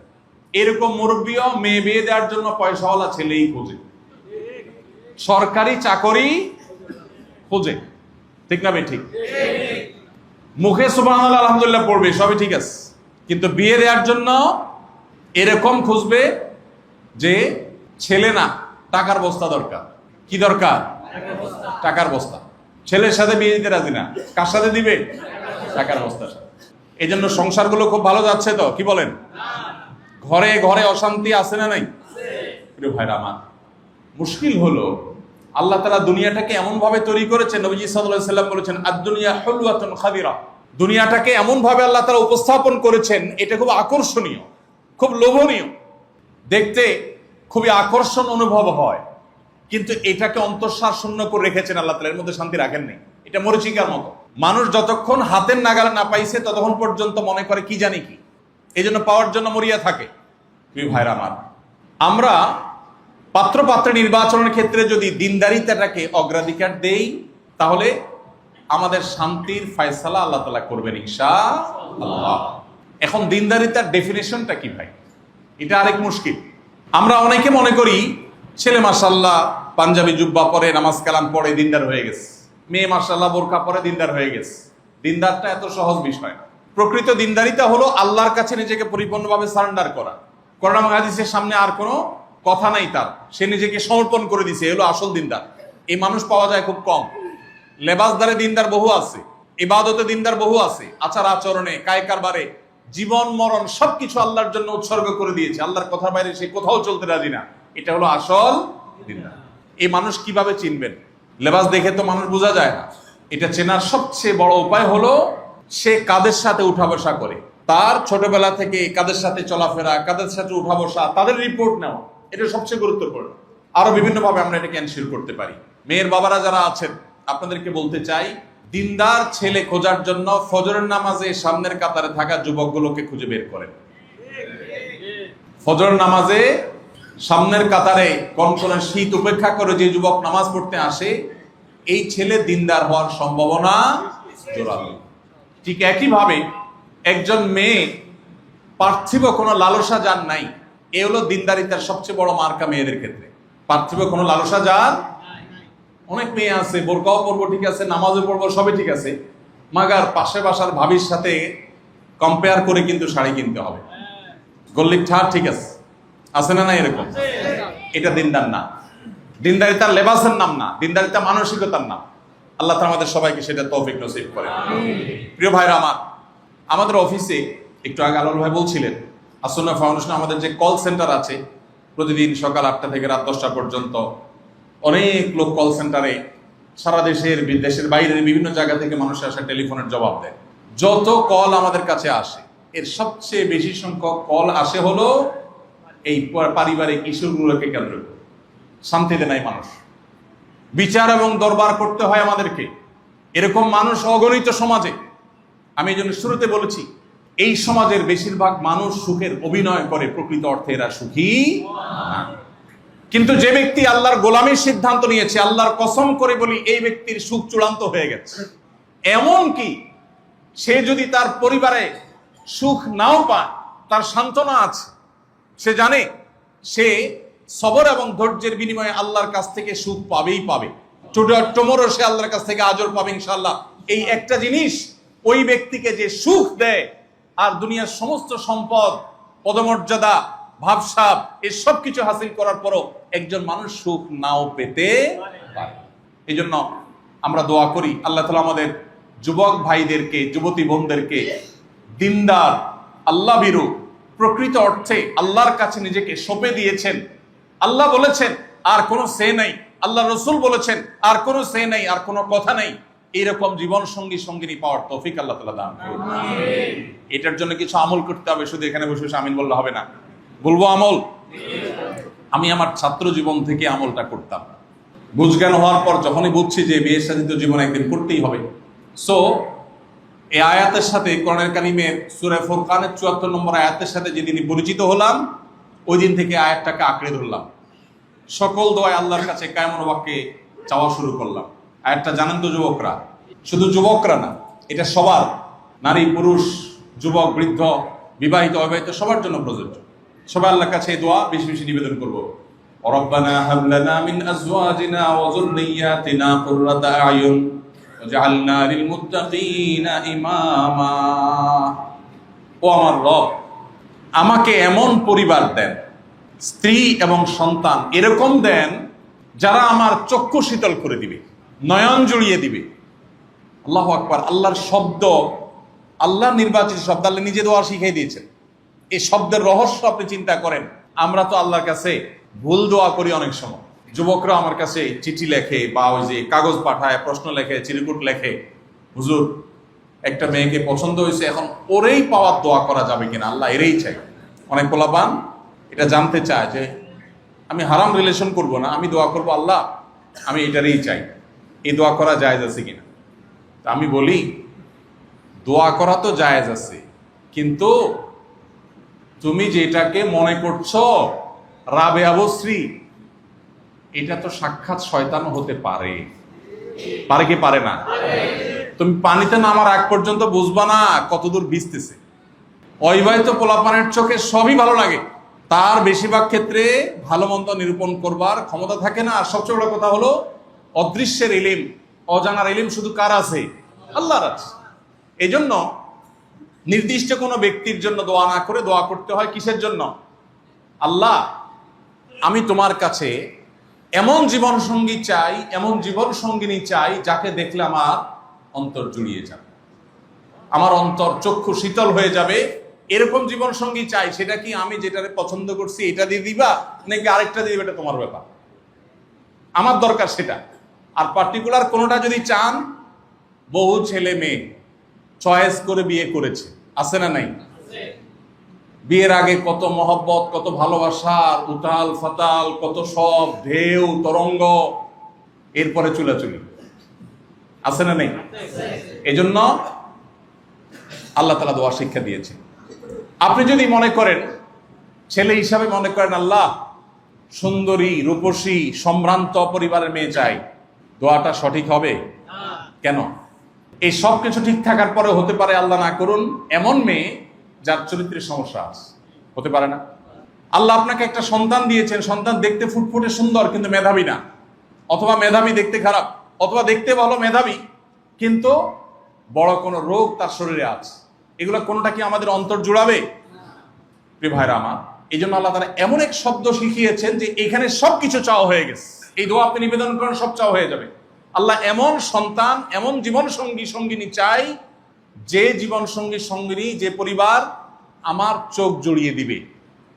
A: এরকম মুরব্বীও মেয়ে বিয়ে দেওয়ার জন্য পয়সাওয়ালা ছেলেই খোঁজে, সরকারি চাকরি খোঁজে, ঠিক না ভাই? ঠিক। মুখে সুবহানাল্লাহ আলহামদুলিল্লাহ পড়বে, সবই ঠিক আছে, কিন্তু বিয়ে দেওয়ার জন্য এরকম খুঁজবে যে ছেলে না, টাকার বস্তা দরকার। কি দরকার? টাকার বস্তা। ছেলের সাথে বিয়ে দিতে রাজি না, কার সাথে দিবে? টাকার বস্তার সাথে। এই জন্য সংসারগুলো খুব ভালো যাচ্ছে তো, কি বলেন? ঘরে ঘরে অশান্তি আছে না নাই? প্রিয় ভাইরা আমার, মুশকিল হলো আল্লাহ তাআলা দুনিয়াটাকে এমন ভাবে তৈরি করেছেন, নবীজি সাল্লাল্লাহু আলাইহি সাল্লাম বলেছেন, আদ-দুনিয়া হুলওয়াতুন খাদিরা। দুনিয়াটাকে এমন ভাবে আল্লাহ তাআলা উপস্থাপন করেছেন, এটা খুব আকর্ষণীয়, খুব লোভনীয়, দেখতে খুবই আকর্ষণ অনুভব হয়, কিন্তু এটাকে অন্তঃসার শূন্য করে রেখেছেন আল্লাহ তাআলা, এর মধ্যে শান্তি রাখেননি। এটা মরিচিকার মতো, মানুষ যতক্ষণ হাতের নাগালে না পাইছে ততক্ষণ পর্যন্ত মনে করে কি জানি কি, এই জন্য পাওয়ার জন্য মরিয়া থাকে। প্রিয় ভাইরা আমার, আমরা পাত্র পাত্র নির্বাচনের ক্ষেত্রে যদি দিনদারিতাটাকে অগ্রাধিকার দেই, তাহলে আমাদের শান্তির ফয়সালা আল্লাহ তাআলা করবেন ইনশাআল্লাহ। এখন দিনদারিতার ডেফিনেশনটা কি ভাই? এটা আরেক মুশকিল। আমরা অনেকে মনে করি ছেলে মাশাআল্লাহ পাঞ্জাবি জুব্বা পরে, নামাজ কালাম পড়ে দিনদার হয়ে গেছে, মেয়ে মাশাআল্লাহ বোরকা পরে দিনদার হয়ে গেছে। দিনদারটা এত সহজ বিষয় না। প্রকৃত দিনদারিতা হলো আল্লাহর কাছে নিজেকে পরিপূর্ণভাবে সারেন্ডার করা। কোরআন এবং হাদিসের সামনে আর কোনো কথা নাই তার, সে নিজেকে সমর্পণ করে দিছে, এগুলো আসল দিনদার। এই মানুষ পাওয়া যায় খুব কম। লেবাসদারে দিনদার বহু আছে, ইবাদতে দিনদার বহু আছে, আচার আচরণে, কায় কারবারে, জীবন মরণ সবকিছু আল্লাহর জন্য উৎসর্গ করে দিয়েছে, আল্লাহর কথার বাইরে সে কোথাও চলতে রাজি না। এটা হলো আসল দিনদার। এই মানুষ কিভাবে চিনবেন? লেবাস দেখে তো মানুষ বোঝা যায় না। এটা চেনার সবচেয়ে বড় উপায় হলো সে কাদের সাথে উঠা বসা করে, তার ছোটবেলা থেকে কাদের সাথে চলাফেরা, কাদের সাথে উঠা বসা, তাদের রিপোর্ট নেওয়া, এটা সবচেয়ে গুরুত্বপূর্ণ। আরো বিভিন্ন ভাবে আমরা এটাকে এনশিওর করতে পারি। মেয়ের বাবারা যারা আছেন, আপনাদেরকে বলতে চাই, দিনদার ছেলে খোঁজার জন্য ফজরের নামাজে সামনের কাতারে থাকা যুবকগুলোকে খুঁজে বের করেন। ফজরের নামাজে সামনের কাতারে কনকনে শীত উপেক্ষা করে যে যুবক নামাজ পড়তে আসে, এই ছেলে দিনদার হওয়ার সম্ভাবনা জোরালো। ঠিক একইভাবে একজন মেয়ে পার্থিব কোনো লালসা যার নাই, এ হলো দিনদারিতার সবচেয়ে বড় মার্কা মেয়েদের ক্ষেত্রে। পার্থিব কোনো লালসা যার, অনেক মেয়ে আছে বোরকাও পরবো ঠিক আছে, নামাজও পড়বো, সবই ঠিক আছে, মাগার পাশে বাসার ভাবির সাথে কম্পেয়ার করে কিন্তু শাড়ি কিনতে হবে, গল্লিক ঠাট ঠিক আছে না? না এরকম, এটা দিনদার না। দিনদারিতার লেবাসের নাম না, দিনদারিতা মানসিকতার নাম। আল্লাহ তাআলা আমাদের সবাইকে সেটা তৌফিক নসিব করেন। প্রিয় ভাইরা আমার, আমাদের অফিসে একটু আগে আলোর ভাই বলছিলেন, আসন্না ফাউন্ডেশনে আমাদের যে কল সেন্টার আছে, প্রতিদিন সকাল 8টা থেকে রাত 10টা পর্যন্ত অনেক লোক কল সেন্টারে সারা দেশের, দেশের বাইরের বিভিন্ন জায়গা থেকে মানুষ আসে, টেলিফোনের জবাব দেয়। যত কল আমাদের কাছে আসে, এর সবচেয়ে বেশি সংখ্যক কল আসে হলো এই পারিবারিক ইস্যুগুলোকে কেন্দ্র করে। শান্তিতে নাই মানুষ, বিচার এবং দরবার করতে হয় আমাদেরকে। এরকম মানুষ অগণিত সমাজে। আমি এই জন্য শুরুতে বলেছি, এই সমাজের বেশিরভাগ মানুষ সুখের অভিনয় করে, প্রকৃত অর্থে এরা সুখী না। কিন্তু যে ব্যক্তি আল্লাহর গোলামীর সিদ্ধান্ত নিয়েছে, আল্লাহর কসম করে বলি, এই ব্যক্তির সুখ চূড়ান্ত হয়ে গেছে। এমন কি সে যদি তার পরিবারে সুখ নাও পায়, তার সান্ত্বনা আছে, সে জানে সে সবর এবং ধৈর্যের বিনিময়ে আল্লাহর কাছ থেকে সুখ পাবেই পাবে। টুমোরও সে আল্লাহর কাছ থেকে আজর পাবে ইনশাআল্লাহ। এই একটা জিনিস ওই ব্যক্তিকে যে সুখ দেয়, আর দুনিয়ার সমস্ত সম্পদ, পদমর্যাদা, ভাবসাব, এই সব কিছু হাসিল করার পরও একজন মানুষ সুখ নাও পেতে পারে। এই জন্য আমরা দোয়া করি আল্লাহ তাআলা আমাদের যুবক ভাইদেরকে, যুবতী বোনদেরকে দিনদার, আল্লাহ ভীরু, প্রকৃত অর্থে আল্লাহর কাছে নিজেকে সঁপে দিয়েছেন। আল্লাহ বলেছেন আর কোনো সে নাই, আল্লাহ রসুল বলেছেন আর কোনো সে নাই, আর কোনো কথা নেই, এইরকম জীবন সঙ্গী সঙ্গিনী পাওয়ার তৌফিক আল্লাহ তাআলা দান করুন। এটার জন্য কিছু আমল করতে হবে, শুধু এখানে বসে বসে আমিন বললে হবে না। বলবো আমল। আমি আমার ছাত্র জীবন থেকে আমলটা করতাম। বুঝজ্ঞান হওয়ার পর যখনই বুঝছি যে বিয়ে শাদিত জীবন একদিন করতেই হবে, সো এই আয়াতের সাথে কোরআনের কারিমের সূরা ফুরকানের ৭৪ নম্বর আয়াতের সাথে যেদিন পরিচিত হলাম, ওই দিন থেকে আয়াতটাকে আঁকড়ে ধরলাম। সকল দোয়ায় আল্লাহর কাছে কায়মন বাক্যে চাওয়া শুরু করলাম। আয়াতটা জানেন তো যুবকরা? শুধু যুবকরা না, এটা সবার, নারী পুরুষ, যুবক বৃদ্ধ, বিবাহিত অবিবাহিত সবার জন্য প্রযোজ্য। সবাই আল্লাহর কাছে এই দোয়া বেশি বেশি নিবেদন করবো। রব্বানা হাব লানা মিন আজওয়াজিনা ওয়া যুররিয়্যাতিনা কুররাতা আয়ুন ওয়াজআলনা লিল মুত্তাকিনা ইমামা। ও আমার রব, আমাকে এমন পরিবার দেন, স্ত্রী এবং সন্তান এরকম দেন যারা আমার চক্ষু শীতল করে দিবে, নয়ন জুড়িয়ে দিবে। আল্লাহু আকবার। আল্লাহর শব্দ, আল্লাহ নির্বাচিত শব্দ, আল্লাহ নিজে দোয়া শিখিয়ে দিয়েছেন। এই শব্দের রহস্য আপনি চিন্তা করেন। আমরা তো আল্লাহর কাছে ভুল দোয়া করি অনেক সময়। যুবকরা আমার কাছে চিঠি লেখে বা ওই যে কাগজ পাঠায়, প্রশ্ন লেখে, চিরকুট লেখে, হুজুর একটা মেয়েকে পছন্দ হয়েছে, এখন ওরেই পাওয়ার দোয়া করা যাবে কিনা, আল্লাহ এরেই চাই। অনেক পোলাপান এটা জানতে চায় যে আমি হারাম রিলেশন করব না, আমি দোয়া করব আল্লাহ আমি এটারই চাই, এই দোয়া করা জায়েজ আছে কিনা। তা আমি বলি দোয়া করা তো জায়েজ আছে, কিন্তু তুমি যেটাকে মনে করছো রাবেয়া বসরি, এটা তো সাক্ষাৎ শয়তান হতে পারে। পারে কি পারে না? তুমি পানিতে নামার আগ পর্যন্ত বুঝবা না কতদূর ভিজতেছে। অবিবাহিত পোলাপানের চোখে সবই ভালো লাগে, তার বেশিরভাগ ক্ষেত্রে ভালো মন্দ নিরূপণ করবার ক্ষমতা থাকে না। আর সবচেয়ে বড় কথা হলো অদৃশ্যের ইলিম, অজানার ইলিম শুধু কার আছে? আল্লাহর আছে। এই জন্য নির্দিষ্ট কোনো ব্যক্তির জন্য দোয়া না করে দোয়া করতে হয় কিসের জন্য? আল্লাহ আমি তোমার কাছে এমন জীবন সঙ্গী চাই, এমন জীবন সঙ্গিনী চাই যাকে দেখলে আমার অন্তর জুড়িয়ে যাবে, আমার অন্তর চক্ষু শীতল হয়ে যাবে, এরকম জীবন সঙ্গী চাই। সেটা কি আমি যেটারে পছন্দ করছি এটা দিয়ে দিবা নাকি আরেকটা দিয়ে দিবা, এটা তোমার ব্যাপার। আমার দরকার সেটা। আর পার্টিকুলার কোনোটা যদি চান, বহু ছেলে মেয়ে চয়েস করে বিয়ে করেছে, আছে না নাই? বিয়ের আগে কত মহব্বত, কত ভালোবাসার উতাল ফাতাল, কত সব ঢেউ তরঙ্গ, এরপরে চুলাচুলি, আছে না নেই? এজন্য আল্লাহ তাআলা দোয়া শিক্ষা দিয়েছে। আপনি যদি মনে করেন, ছেলে হিসাবে মনে করেন আল্লাহ সুন্দরী, রূপসী, সম্ভ্রান্ত পরিবারের মেয়ে চাই, দোয়াটা সঠিক হবে? কেন? এই সব কিছু ঠিক থাকার পরে হতে পারে আল্লাহ না করুন এমন মেয়ে যার চরিত্রের সমস্যা আছে, হতে পারে না? আল্লাহ আপনাকে একটা সন্তান দিয়েছেন, সন্তান দেখতে ফুটফুটে সুন্দর কিন্তু মেধাবী না, অথবা মেধাবী দেখতে খারাপ, অথবা দেখতে ভালো মেধাবী কিন্তু বড় কোনো রোগ তার শরীরে আছে। এগুলো কোনোটা কি আমাদের অন্তর জুড়াবে? প্রিয় ভাইরা আমার, এই জন্য আল্লাহ তাআলা এমন এক শব্দ শিখিয়েছেন যে এখানে সবকিছু চাওয়া হয়ে গেছে। এই দোয়া আপনি নিবেদন করেন, সব চাওয়া হয়ে যাবে। আল্লাহ এমন সন্তান, এমন জীবন সঙ্গী সঙ্গিনী চাই, যে জীবন সঙ্গী সঙ্গিনী, যে পরিবার আমার চোখ জড়িয়ে দিবে,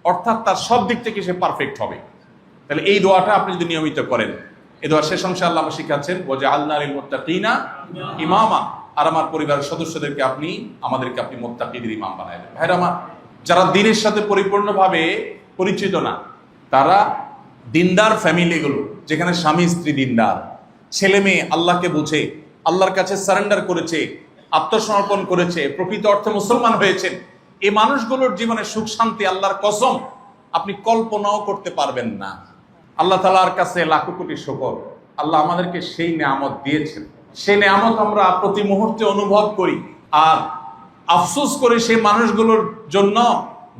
A: অর্থাৎ তার সব দিক থেকে সে পারফেক্ট হবে। তাহলে এই দোয়াটা আপনি যদি নিয়মিত করেন, এই দোয়ার শেষ অংশে আল্লাহ শিখাচ্ছেন ওয়াজআলনা লিল মুত্তাকিনা ইমামা, আর আমার পরিবারের সদস্যদেরকে আপনি, আমাদেরকে আপনি মুত্তাকিদের ইমাম বানায় দেন। ভাইরা আমার, যারা দ্বীনের সাথে পরিপূর্ণভাবে পরিচিত না, তারা দিনদার ফ্যামিলিগুলো, যেখানে স্বামী স্ত্রী দিনদার, ছেলে মেয়ে আল্লাহকে বুঝে, আল্লাহর কাছে সারেন্ডার করেছে, আত্মসমর্পণ করেছে, প্রকৃত অর্থে মুসলমান হয়েছেন, এই মানুষগুলোর জীবনে সুখ শান্তি আল্লাহর কসম আপনি কল্পনাও করতে পারবেন না। আল্লাহ তাআলার কাছে লাখো কোটি শুকর, আল্লাহ আমাদেরকে সেই নেয়ামত দিয়েছেন। সেই নেয়ামত আমরা প্রতি মুহূর্তে অনুভব করি, আর আফসোস করে সেই মানুষগুলোর জন্য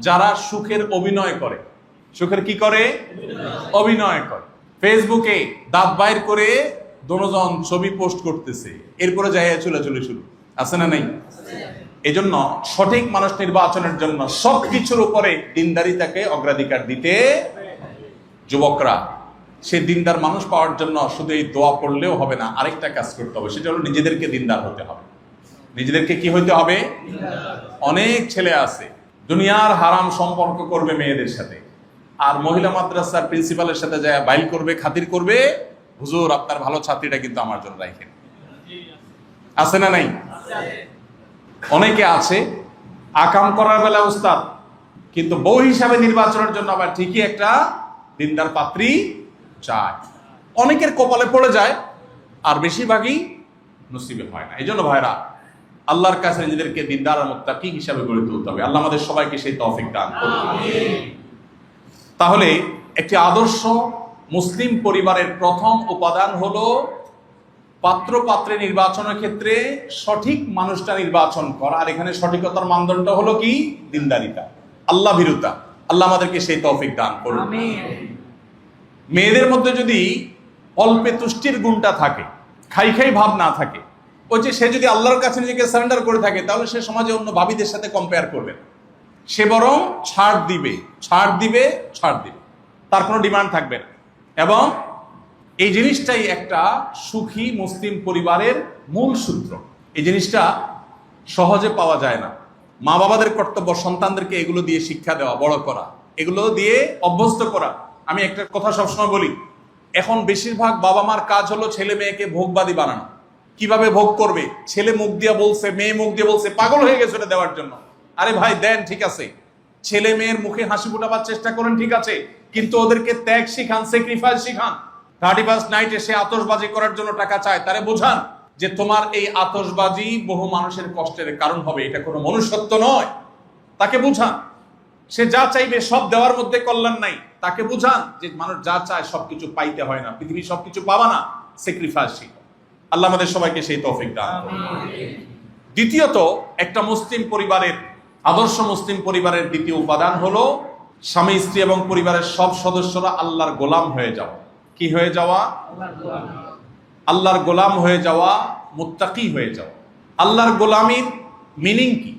A: যারা সুখের অভিনয় করে। সুখের কি করে? অভিনয় করে। ফেসবুকে দাঁত বাইর করে দোনোজন ছবি পোস্ট করতেছে, এরপরে যাইয়া চুলাচুলি শুরু, আছে না নাই? এজন্য সঠিক মানুষ নির্বাচনের জন্য সবকিছুর উপরে দিনদারিতাকে অগ্রাধিকার দিতে, যুবকরা সে দিনদার মানুষ পাওয়ার জন্য শুধু এই দোয়া পড়লেও হবে না, আরেকটা কাজ করতে হবে, সেটা হলো নিজেদেরকে দিনদার হতে হবে। নিজেদেরকে কি হইতে হবে? অনেক ছেলে আছে দুনিয়ার হারাম সম্পর্ক করবে মেয়েদের সাথে, আর মহিলা মাদ্রাসার প্রিন্সিপালের সাথে যায় বাইল করবে, খাতির করবে, হুজুর আপনার ভালো ছাত্রীটা কিন্তু আমার জন্য রাখেন। আছে না নাই? অনেকে আছে আকাম করার বেলা উস্তাদ, কিন্তু বউ হিসাবে নির্বাচনের জন্য আবার ঠিকই একটা দিনদার পাত্রী চায়। অনেকের কপালে পড়ে যায়, আর বেশিরভাগই নসিবে হয় না। এই জন্য ভাইরা, আল্লাহর কাছে নিজেদেরকে দিনদার আর মুত্তাকি হিসাবে গড়ে তুলতে হবে। আল্লাহ আমাদের সবাইকে সেই তৌফিক দান করুন। তাহলে একটি আদর্শ মুসলিম পরিবারের প্রথম উপাদান হলো পাত্র পাত্রে নির্বাচনের ক্ষেত্রে সঠিক মানুষটা নির্বাচন করা। আর এখানে সঠিকতার মানদণ্ড হলো কি? দিনদারিতা, আল্লাহ ভীরুতা। আল্লাহ আমাদেরকে সেই তৌফিক দান করুন। মেয়েদের মধ্যে যদি অল্পে তুষ্টির গুণটা থাকে, খাই খাই ভাব না থাকে, ওই যে সে যদি আল্লাহর কাছে নিজেকে সারেন্ডার করে থাকে, তাহলে সে সমাজে অন্য ভাবিদের সাথে কম্পেয়ার করবে না। সে বরং ছাড় দিবে, ছাড় দিবে, ছাড় দিবে, তার কোনো ডিমান্ড থাকবে না। এবং এই জিনিসটাই একটা সুখী মুসলিম পরিবারের মূল সূত্র। এই জিনিসটা সহজে পাওয়া যায় না। মা বাবাদের কর্তব্য সন্তানদেরকে এগুলো দিয়ে শিক্ষা দেওয়া, বড় করা, এগুলো দিয়ে অভ্যস্ত করা। আমি একটা কথা সবসময় বলি, এখন বেশিরভাগ বাবা মার কাজ হলো ছেলে মেয়েকে ভোগবাদী বানানো। কিভাবে ভোগ করবে? ছেলে মুখ দিয়ে বলছে, মেয়ে মুখ দিয়ে বলছে, পাগল হয়ে গেছে ওটা দেওয়ার জন্য। আরে ভাই দেন, ঠিক আছে, ছেলে মেয়ের মুখে হাসি ফোটাবার চেষ্টা করেন, ঠিক আছে, কিন্তু ওদেরকে ত্যাগ শিখান, স্যাক্রিফাইস শিখান। 31st নাইট এসে আতশবাজি করার জন্য টাকা চায়, তারে বোঝান যে তোমার এই আতশবাজি বহু মানুষের কষ্টের কারণ হবে, এটা কোনো মনুষ্যত্ব নয়। তাকে বুঝান, সে যা চাইবে সব দেওয়ার মধ্যে কল্যাণ নাই। তাকে বুঝান যে মানুষ যা চায় সবকিছু পাইতে হয় না, পৃথিবী সবকিছু পাবা না, স্যাক্রিফাইস শিখো। আল্লাহ আমাদের সবাইকে সেই তৌফিক দান করুন। দ্বিতীয়ত, একটা মুসলিম পরিবারের, আদর্শ মুসলিম পরিবারের দ্বিতীয় উপাদান হলো স্বামী স্ত্রী এবং পরিবারের সব সদস্যরা আল্লাহর গোলাম হয়ে যাওয়া। কি হয়ে যাওয়া? আল্লাহর গোলাম হয়ে যাওয়া, মুত্তাকি হয়ে যাওয়া। আল্লাহর গোলামির মিনিং কি?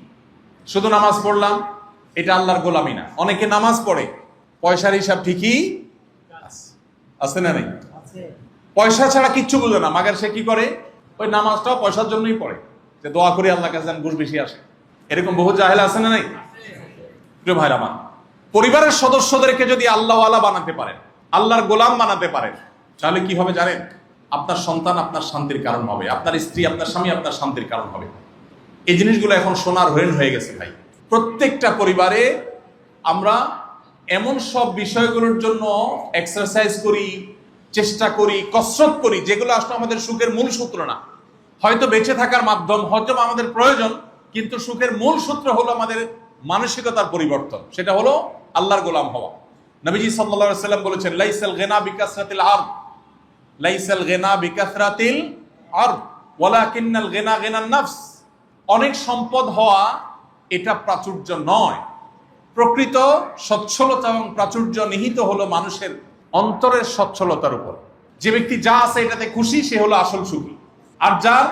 A: শুধু নামাজ পড়লাম এটা আল্লাহর গোলামি না। অনেকে নামাজ পড়ে, পয়সার হিসাব ঠিকই আছে না নেই? পয়সা ছাড়া কিচ্ছু বুঝে না, মাগার সে কি করে? ওই নামাজটাও পয়সার জন্যই পড়ে, যে দোয়া করি আল্লাহর কাছে যেন ঘুষ বেশি আসে। এরকম বহু জাহেল আছে না নাই? প্রিয় ভাইরা আমার, পরিবারের সদস্যদেরকে যদি আল্লাহওয়ালা বানাতে পারেন, আল্লাহর গোলাম বানাতে পারেন, তাহলে কি হবে জানেন? আপনার সন্তান আপনার শান্তির কারণ হবে, আপনার স্ত্রী, আপনার স্বামী আপনার শান্তির কারণ হবে। এই জিনিসগুলো এখন সোনার হরিণ হয়ে গেছে ভাই। প্রত্যেকটা পরিবারে আমরা এমন সব বিষয়গুলোর জন্য এক্সারসাইজ করি, চেষ্টা করি, কসরত করি, যেগুলো আসলে আমাদের সুখের মূল সূত্র না। হয়তো বেঁচে থাকার মাধ্যম, হয়তো আমাদের প্রয়োজন, কিন্তু সুখের মূল সূত্র হলো আমাদের মানসিকতার পরিবর্তন। সেটা হলো আল্লাহর গোলাম হওয়া। নবীজি সাল্লাল্লাহু আলাইহি ওয়াসাল্লাম বলেছেন, লাইসাল গিনা বিকাসরাতিল আরদ, লাইসাল গিনা বিকাসরাতিল আরদ ওয়ালাকিন্নাল গিনা গিনান নাফস। অনেক সম্পদ হওয়া এটা প্রাচুর্য নয়। প্রকৃত সচ্ছলতা এবং প্রাচুর্য নিহিত হলো মানুষের অন্তরের সচ্ছলতার উপর। যে ব্যক্তি যা আছে এটাতে খুশি, সে হলো আসল সুখী। আর যার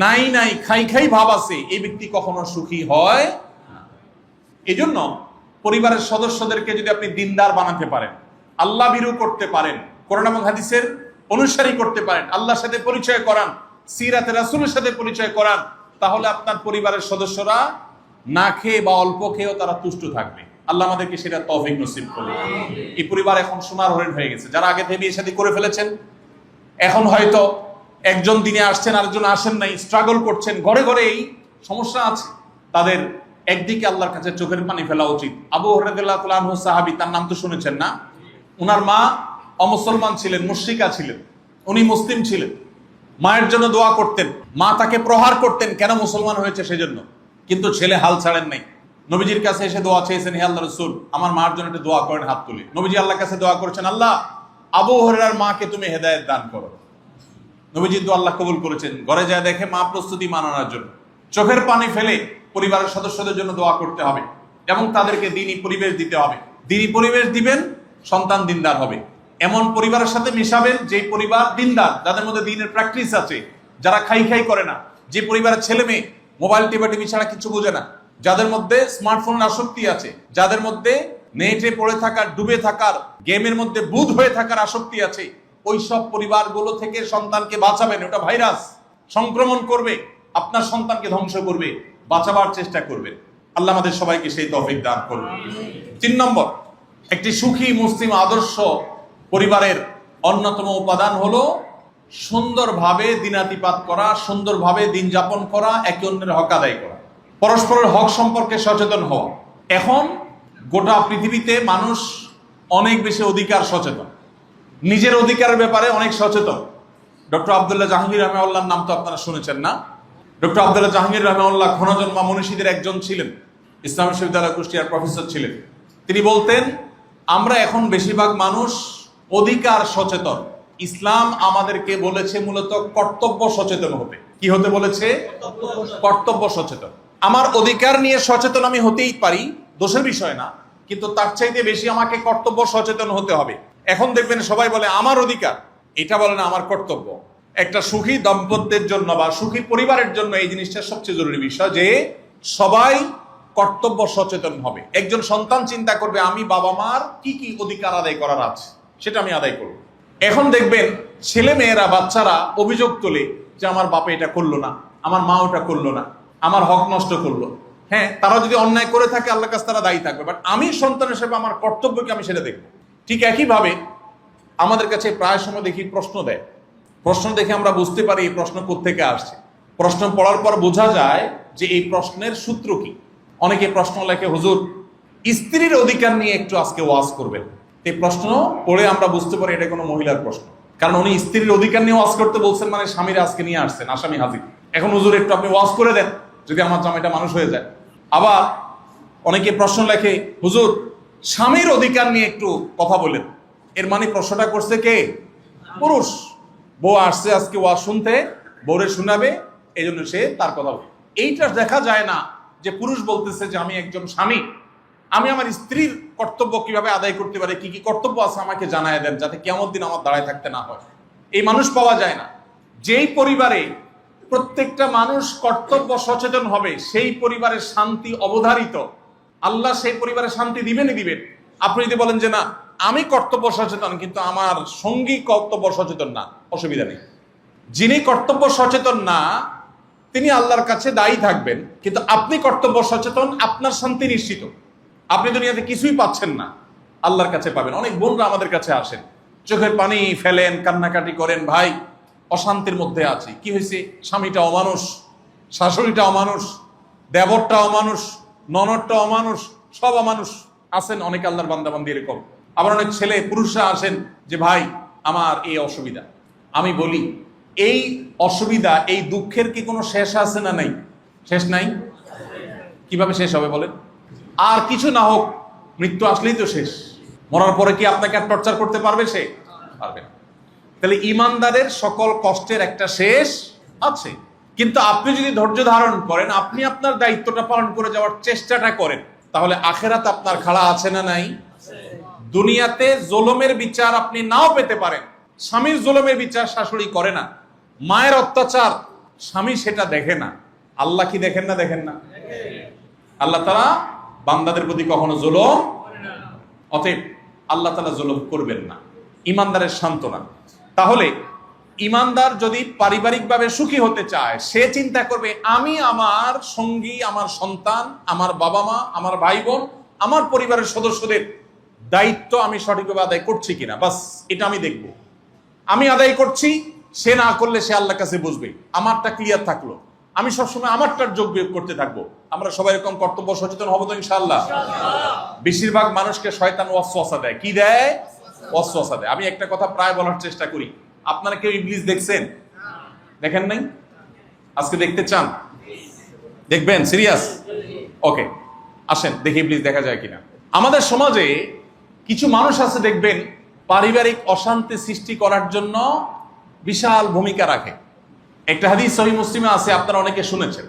A: নাই নাই খাই খাই ভাব আছে, এই ব্যক্তি কখনো সুখী হয় না। এজন্য পরিবারের সদস্যদেরকে যদি আপনি দিনদার বানাতে পারেন, আল্লাহ ভীরু করতে পারেন, কোরআন এবং হাদিসের অনুসারী করতে পারেন, আল্লাহর সাথে পরিচয় করান, সিরাতে রাসূলের সাথে পরিচয় করান, তাহলে আপনার পরিবারের সদস্যরা না খেয়ে বা অল্প খেয়েও তারা তুষ্ট থাকবে। আল্লাহ আমাদেরকে সেটা তৌফিক নসিব করুন। এই পরিবার এখন সোনার হরিণ হয়ে গেছে। যারা আগে থেকে বিয়ে শাদী করে ফেলেছেন, এখন হয়তো একজন দিনে আসছেন, আরেকজন আসেন নাই, স্ট্রাগল করছেন, ঘরে ঘরে এই সমস্যা আছে, তাদের একদিকে আল্লাহর কাছে চোখের পানি ফেলা উচিত। আবু হুরায়রা রাদিয়াল্লাহু আনহু সাহাবী, তার নাম তো শুনেছেন না? উনার মা অমুসলমান ছিলেন, মুশরিকা ছিলেন, উনি মুসলিম ছিলেন। মায়ের জন্য দোয়া করতেন, মা তাকে প্রহার করতেন কেন মুসলমান হয়েছে সেজন্য, কিন্তু ছেলে হাল ছাড়েন নাই। নবীজির কাছে এসে দোয়া চেয়েছেন, হে আল্লাহর রাসূল, আমার মার জন্য একটা দোয়া করেন, হাত তুলে। নবীজি আল্লাহর কাছে দোয়া করেছেন, আল্লাহ আবু হুরায়রার মাকে তুমি হেদায়েত দান করো। নবীজি দোয়া আল্লাহ কবুল করেছেন। ঘরে যায় দেখে মা প্রস্তুতি মানানোর জন্য। চোখের পানি ফেলে পরিবারের সদস্যদের জন্য দোয়া করতে হবে এবং তাদেরকে দ্বীনি পরিবেশ দিতে হবে। দ্বীনি পরিবেশ দিবেন, সন্তান দিনদার হবে। এমন পরিবারের সাথে মিশাবেন যে পরিবার দিনদার, যাদের মধ্যে দ্বীনের প্র্যাকটিস আছে, যারা খাই খাই করে না, যে পরিবারের ছেলে মেয়ে মোবাইল টিভি ছাড়া কিছু বোঝে না, যাদের মধ্যে স্মার্টফোনের আসক্তি আছে, যাদের মধ্যে নেটে পড়ে থাকার, ডুবে থাকার, গেমের মধ্যে বুঁদ হয়ে থাকার আসক্তি আছে, ওই সব পরিবারগুলো থেকে সন্তানকে বাঁচাবেন। ওটা ভাইরাস, সংক্রমণ করবে, আপনার সন্তানকে ধ্বংস করবে। বাঁচাবার চেষ্টা করবেন। আল্লাহ আমাদের সবাইকে সেই তৌফিক দান করুন। 3 নম্বর, একটি সুখী মুসলিম আদর্শ পরিবারের অন্যতম উপাদান হলো সুন্দরভাবে দিনাতিপাত করা, সুন্দরভাবে দিন যাপন করা, একে অন্যের হক আদায় করা, পরস্পরের হক সম্পর্কে সচেতন হওয়া। এখন গোটা পৃথিবীতে মানুষ অনেক বেশি অধিকার সচেতন, নিজের অধিকারের ব্যাপারে অনেক সচেতন। ডক্টর আব্দুল্লাহ জাহাঙ্গীর রহমাউল্লাহর নাম তো আপনারা শুনেছেন না? ডক্টর আব্দুল্লাহ জাহাঙ্গীর রহমাউল্লাহ ক্ষণজন্মা মনীষীদের একজন ছিলেন, ইসলামী বিশ্ববিদ্যালয় কুষ্টিয়ার প্রফেসর ছিলেন। তিনি বলতেন, আমরা এখন বেশিরভাগ মানুষ অধিকার সচেতন। ইসলাম আমাদেরকে বলেছে মূলত কর্তব্য সচেতন হতে। কি হতে বলেছে? কর্তব্য সচেতন। আমার অধিকার নিয়ে সচেতন আমি হতেই পারি, দোষের বিষয় না, কিন্তু তার চাইতে বেশি আমাকে কর্তব্য সচেতন হতে হবে। এখন দেখবেন সবাই বলে আমার অধিকার, এটা বলে না আমার কর্তব্য। একটা সুখী দাম্পত্যের জন্য বা সুখী পরিবারের জন্য এই জিনিসটা সবচেয়ে জরুরি বিষয় যে সবাই কর্তব্য সচেতন হবে। একজন সন্তান চিন্তা করবে আমি বাবা মার কি কি অধিকার আদায় করার আছে সেটা আমি আদায় করব। এখন দেখবেন ছেলে মেয়েরা, বাচ্চারা অভিযোগ তোলে যে আমার বাপে এটা করলো না, আমার মা ওটা করলো না, আমার হক নষ্ট করলো। হ্যাঁ, তারা যদি অন্যায় করে থাকে আল্লাহর কাছে তারা দায়ী থাকবে, বাট আমি সন্তান হিসেবে আমার কর্তব্যকে আমি সেটা দেখবো। ঠিক একইভাবে আমাদের কাছে প্রায় সময় দেখি প্রশ্ন দেয়, প্রশ্ন দেখে আমরা বুঝতে পারি এই প্রশ্ন কোত্থেকে আসছে। প্রশ্ন পড়ার পর বোঝা যায় যে এই প্রশ্নের সূত্র কি। অনেকে প্রশ্ন লেখে, হুজুর স্ত্রীর অধিকার নিয়ে একটু আজকে ওয়াজ করবেন। এই প্রশ্ন পড়ে আমরা বুঝতে পারি এটা কোনো মহিলার প্রশ্ন, কারণ উনি স্ত্রীর অধিকার নিয়ে ওয়াজ করতে বলছেন, মানে স্বামীরা আজকে নিয়ে আসছেন, আসামি হাজির। এখন হুজুর একটু আপনি ওয়াজ করে দেন যদি আমার জামাইটা মানুষ হয়ে যায়। আবার অনেকে প্রশ্ন লেখে, হুজুর স্বামীর অধিকার নিয়ে একটু কথা বলেন। এর মানে প্রশ্নটা করছে কে? পুরুষ। বউ আসছে আজকে ওয়াজ শুনতে, বউরে শোনাবে, এই জন্য সে তার কথা বলে। এইটা দেখা যায় না যে পুরুষ বলতেছে যে আমি একজন স্বামী, আমি আমার স্ত্রীর কর্তব্য কিভাবে আদায় করতে পারি, কি কি কর্তব্য আছে আমাকে জানায় দেন, যাতে কিয়ামত দিন আমার দাঁড়ায় থাকতে না হয়। এই মানুষ পাওয়া যায় না। যেই পরিবারে প্রত্যেকটা মানুষ কর্তব্য সচেতন হবে সেই পরিবারের শান্তি অবধারিত। আল্লাহ সেই পরিবারে শান্তি দিবেনই দিবেন। আপনি যদি বলেন যে না আমি কর্তব্য সচেতন কিন্তু আমার সঙ্গী কর্তব্য সচেতন না, অসুবিধা নেই। যিনি কর্তব্য সচেতন না তিনি আল্লাহর কাছে দায়ী থাকবেন, কিন্তু আপনি কর্তব্য সচেতন, আপনার শান্তি নিশ্চিত। আপনি দুনিয়াতে কিছুই পাচ্ছেন না, আল্লাহর কাছে পাবেন। অনেক বোনরা আমাদের কাছে আসেন, চোখের পানি ফেলেন, কান্নাকাটি করেন, ভাই অশান্তির মধ্যে আছি। কি হয়েছে? স্বামীটা অমানুষ, শাশুড়িটা অমানুষ, দেবরটা অমানুষ, ননদটা অমানুষ, সব অমানুষ। আছেন অনেক আল্লাহর বান্দাবান্দি এরকম। আবার অনেক ছেলে পুরুষরা আসেন যে ভাই আমার এই অসুবিধা। আমি বলি এই অসুবিধা, এই দুঃখের কি কোনো শেষ আছে না নাই? শেষ নাই। কিভাবে শেষ হবে বলেন? আর কিছু না হোক, মৃত্যু আসলেই তো শেষ। মরার পরে কি আপনাকে আর টর্চার করতে পারবে? সে পারবে না। তাহলে ইমানদারের সকল কষ্টের একটা শেষ আছে। কিন্তু আপনি যদি ধৈর্য ধারণ করেন, আপনি আপনার দায়িত্বটা পালন করে যাওয়ার চেষ্টাটা করেন, তাহলে আখেরাত আপনার খাড়া আছে না নাই? দুনিয়াতে জুলুমের বিচার আপনি নাও পেতে পারেন। স্বামীর জুলুমের বিচার শাশুড়ি করে না, মায়ের অত্যাচার স্বামী সেটা দেখে না। আল্লাহ কি দেখেন না? দেখেন না। আল্লাহ তাআলা বান্দাদের প্রতি কখনো জুলুম, অতএব আল্লাহ তাআলা জুলুম করবেন না। ইমানদারের সান্ত্বনা। তাহলে ইমানদার যদি পারিবারিকভাবে সুখী হতে চায়, সে চিন্তা করবে আমি আমার সঙ্গী, আমার সন্তান, আমার বাবা মা, আমার ভাই বোন, আমার পরিবারের সদস্যদের দায়িত্ব আমি সঠিকভাবে আদায় করছি কিনা, বাস এটা আমি দেখব। আমি আদায় করছি, সে না করলে সে আল্লাহর কাছে বুঝবে। আমারটা ক্লিয়ার থাকলো, আমি সবসময় আমারটার যোগ বিয়োগ করতে থাকবো। আমরা সবাই এরকম কর্তব্য সচেতন হবো তো ইনশাআল্লাহ। বেশিরভাগ মানুষকে শয়তান ওয়াসওয়াসা দেয়। কি দেয়? ওয়াসওয়াসা দেয়। আমি একটা কথা প্রায় বলার চেষ্টা করি, আপনারা কেউ ইবলিস দেখছেন? দেখেন নাই? আজকে দেখতে চান? দেখবেন? সিরিয়াস? ওকে, আসেন দেখি ইবলিস দেখা যায় কিনা। আমাদের সমাজে কিছু মানুষ আছে দেখবেন পারিবারিক অশান্তি সৃষ্টি করার জন্য বিশাল ভূমিকা রাখে। একটা হাদিস সহিহ মুসলিমে আছে, আপনারা অনেকে শুনেছেন।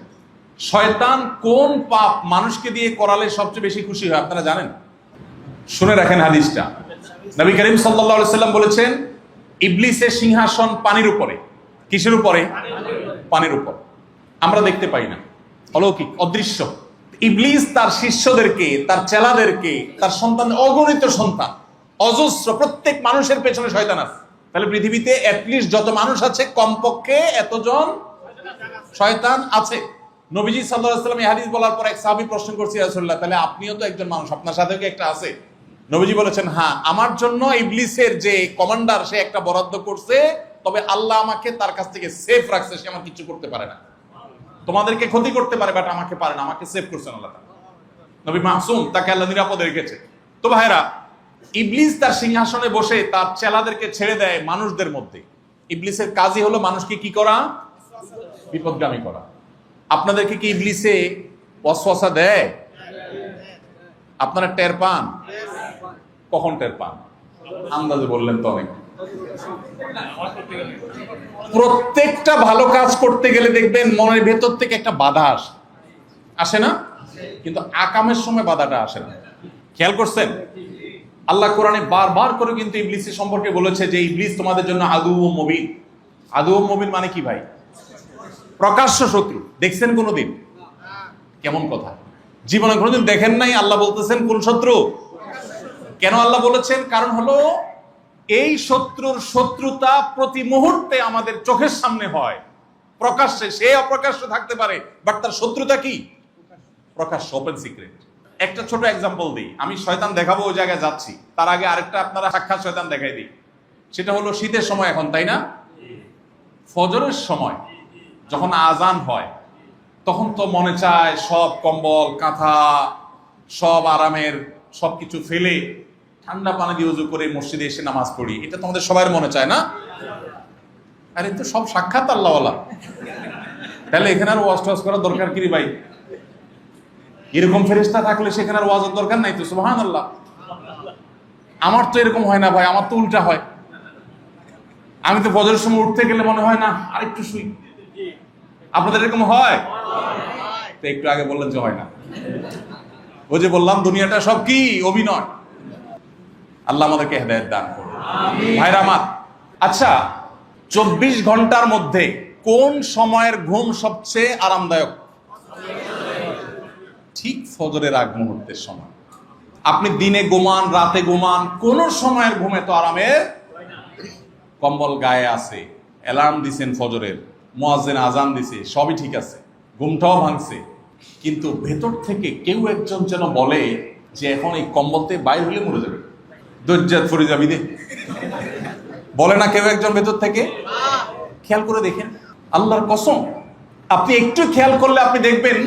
A: শয়তান কোন পাপ মানুষকে দিয়ে করালে সবচেয়ে বেশি খুশি হয় আপনারা জানেন? শুনে রাখেন হাদিসটা। নবী করিম সাল্লাল্লাহু আলাইহি সাল্লাম বলেছেন, ইবলিসের সিংহাসন পানির উপরে। কিসের উপরে? পানির উপর। আমরা দেখতে পাই না, অলৌকিক, অদৃশ্য। ইবলিস তার শিষ্যদেরকে, তার চেলাদেরকে, তার সন্তান, অগণিত সন্তান, অজস্র, প্রত্যেক মানুষের পেছনে শয়তান আছে। তাহলে পৃথিবীতে অ্যাটলিস্ট যত মানুষ আছে কমপক্ষে এতজন শয়তান আছে। নবীজি সাল্লাল্লাহু আলাইহি ওয়াসাল্লাম এই হাদিস বলার পর এক সাহাবী প্রশ্ন করছে, ইয়া রাসূলুল্লাহ, তাহলে আপনিও তো একজন মানুষ, আপনার সাথেও কি একটা আছে? নবীজি বলেছেন, হ্যাঁ, আমার জন্য ইবলিসের যে কমান্ডার সে একটা বরাদ্দ করছে, তবে আল্লাহ আমাকে তার কাছ থেকে সেফ রাখছে, সে আমার কিছু করতে পারে না। তোমাদেরকে ক্ষতি করতে পারে, বাট আমাকে পারে না, আমাকে সেভ করছেন আল্লাহ তাআলা। নবী মাসুম, তাকে আল্লাহ নিরাপদে রেখেছে। তো ভাইরা, ইবলিস তার সিংহাসনে বসে তার চেলাদেরকে ছেড়ে দেয় মানুষদের মধ্যে। ইবলিসের কাজই হলো মানুষকে কি করা? বিপদগামী করা। আপনাদেরকে কি ইবলিসে ওয়াসওয়াসা দেয়? আপনারা টের পান? কখন টের পান? আন্দাজে বললেন তো অনেক। প্রত্যেকটা ভালো কাজ করতে গেলে দেখবেন মনের ভেতর থেকে একটা বাধা আসে না? কিন্তু আকামের সময় বাধাটা আসে না। খেয়াল করছেন? আল্লাহ কোরআনে বারবার করে কিন্তু ইবলিসের সম্পর্কে বলেছে যে ইবলিস তোমাদের জন্য আদু ও মুবিন। আদু ও মুবিন মানে কি ভাই? প্রকাশ্য শত্রু। দেখছেন কোনোদিন? কেমন কথা! জীবনে কোনোদিন দেখেন নাই? আল্লাহ বলতেছেন কোন শত্রু? কেন আল্লাহ বলেছেন? কারণ হলো এই শত্রুর শত্রুতা প্রতি মুহূর্তে আমাদের চোখের সামনে হয়, প্রকাশ্যে। সে অপ্রকাশ্য থাকতে পারে, বাট তার শত্রুতা কি? প্রকাশ্য, ওপেন সিক্রেট। একটা ছোট এক্সাম্পল দিই। আমি শয়তান দেখাবো, ওই জায়গায় যাচ্ছি, তার আগে আরেকটা আপনারা সাক্ষাৎ শয়তান দেখাই দিই। সেটা হলো শীতের সময় এখন, তাই না? ফজরের সময় যখন আজান হয়, তখন তো মনে চায় সব কম্বল, কাঁথা, সব আরামের সবকিছু ফেলে ঠান্ডা পানি দিয়ে উজু করে মসজিদে এসে নামাজ পড়ি। এটা তোমাদের সবার মনে চায় না? আরে তো সব সাক্ষাৎ আল্লাহওয়ালা, তাহলে এখানে আর ওয়াজ টাজ করার দরকার কি রে ভাই? এরকম ফেরেশতা থাকলে সেখানে আর ওয়াজের দরকার নাই তো। সুবহানাল্লাহ। আমার তো এরকম হয় না ভাই, আমার তো উল্টা হয়। আমি তো ফজরের সময় উঠতে গেলে মনে হয় না আরেকটু শুই। আপনাদের এরকম হয়? তো একটু আগে বললেন যে হয় না। ও যে বললাম দুনিয়াটা সব কি অভিনয়। আল্লাহ আমাদেরকে হেদায়েত দান করুন। ভাইরা আমার, আচ্ছা, 24 ঘন্টার মধ্যে কোন সময়ের ঘুম সবচেয়ে আরামদায়ক? ঠিক ফজরের আগ মুহূর্তের সময়। আপনি দিনে ঘুমান, রাতে ঘুমান, কোন সময়ের ঘুমে তো আরামের। কম্বল গায়ে আছে, অ্যালার্ম দিছেন ফজরের, মুয়াজ্জিন আজান দিছে, সবই ঠিক আছে, ঘুমটাও ভাঙছে, কিন্তু ভেতর থেকে কেউ একজন যেন বলে যে এখন এই কম্বলতে বাইরে হলে মরে যাবে, দজ্জাত ফরি যাবি দে। বলে না কেউ একজন ভেতর থেকে? খেয়াল করে দেখেন, আল্লাহর কসম, আপনি একটু খেয়াল করলে আপনি দেখবেন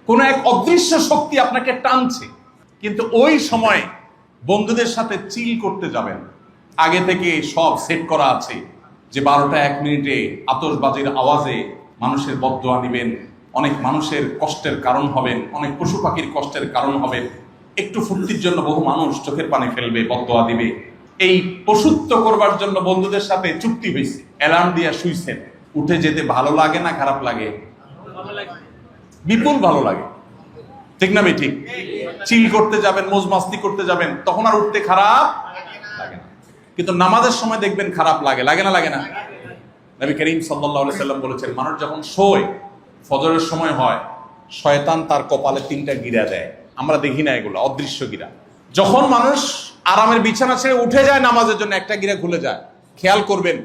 A: কোন এক অদৃশ্য শক্তি আপনাকে টানছে। কিন্তু ওই সময় বন্ধুদের সাথে চিল করতে যাবেন, আগে থেকে সব সেট করা আছে যে 12টা 1 মিনিটে আতশবাজির আওয়াজে মানুষের বদদোয়া দিবেন, অনেক মানুষের কষ্টের কারণ হবেন, অনেক পশু পাখির কষ্টের কারণ হবেন, একটু ফুর্তির জন্য বহু মানুষ চোখের পানি ফেলবে, বদদোয়া দিবে। এই পশুত্ব করবার জন্য বন্ধুদের সাথে চুক্তি হয়েছে, অ্যালার্ম দিয়ে শুইছেন। উঠে যেতে ভালো লাগে না খারাপ লাগে? বিপুল ভালো লাগে, ঠিক না ভাই? ঠিক। চিল করতে যাবেন, মौज মাস্তি করতে যাবেন, তখন আর উঠতে খারাপ লাগে না। কিন্তু নামাজের সময় দেখবেন খারাপ লাগে, লাগে না? লাগে না? নবী করিম সাল্লাল্লাহু আলাইহি সাল্লাম বলেছেন, মানুষ যখন শোয়, ফজরের সময় হয়, শয়তান তার কপালে 3টা গিরা দেয়। আমরা দেখি না, এগুলো অদৃশ্য গিরা। যখন মানুষ আরামের বিছানা ছেড়ে উঠে যায় নামাজের জন্য, একটা গিরা খুলে যায়। খেয়াল করবেন,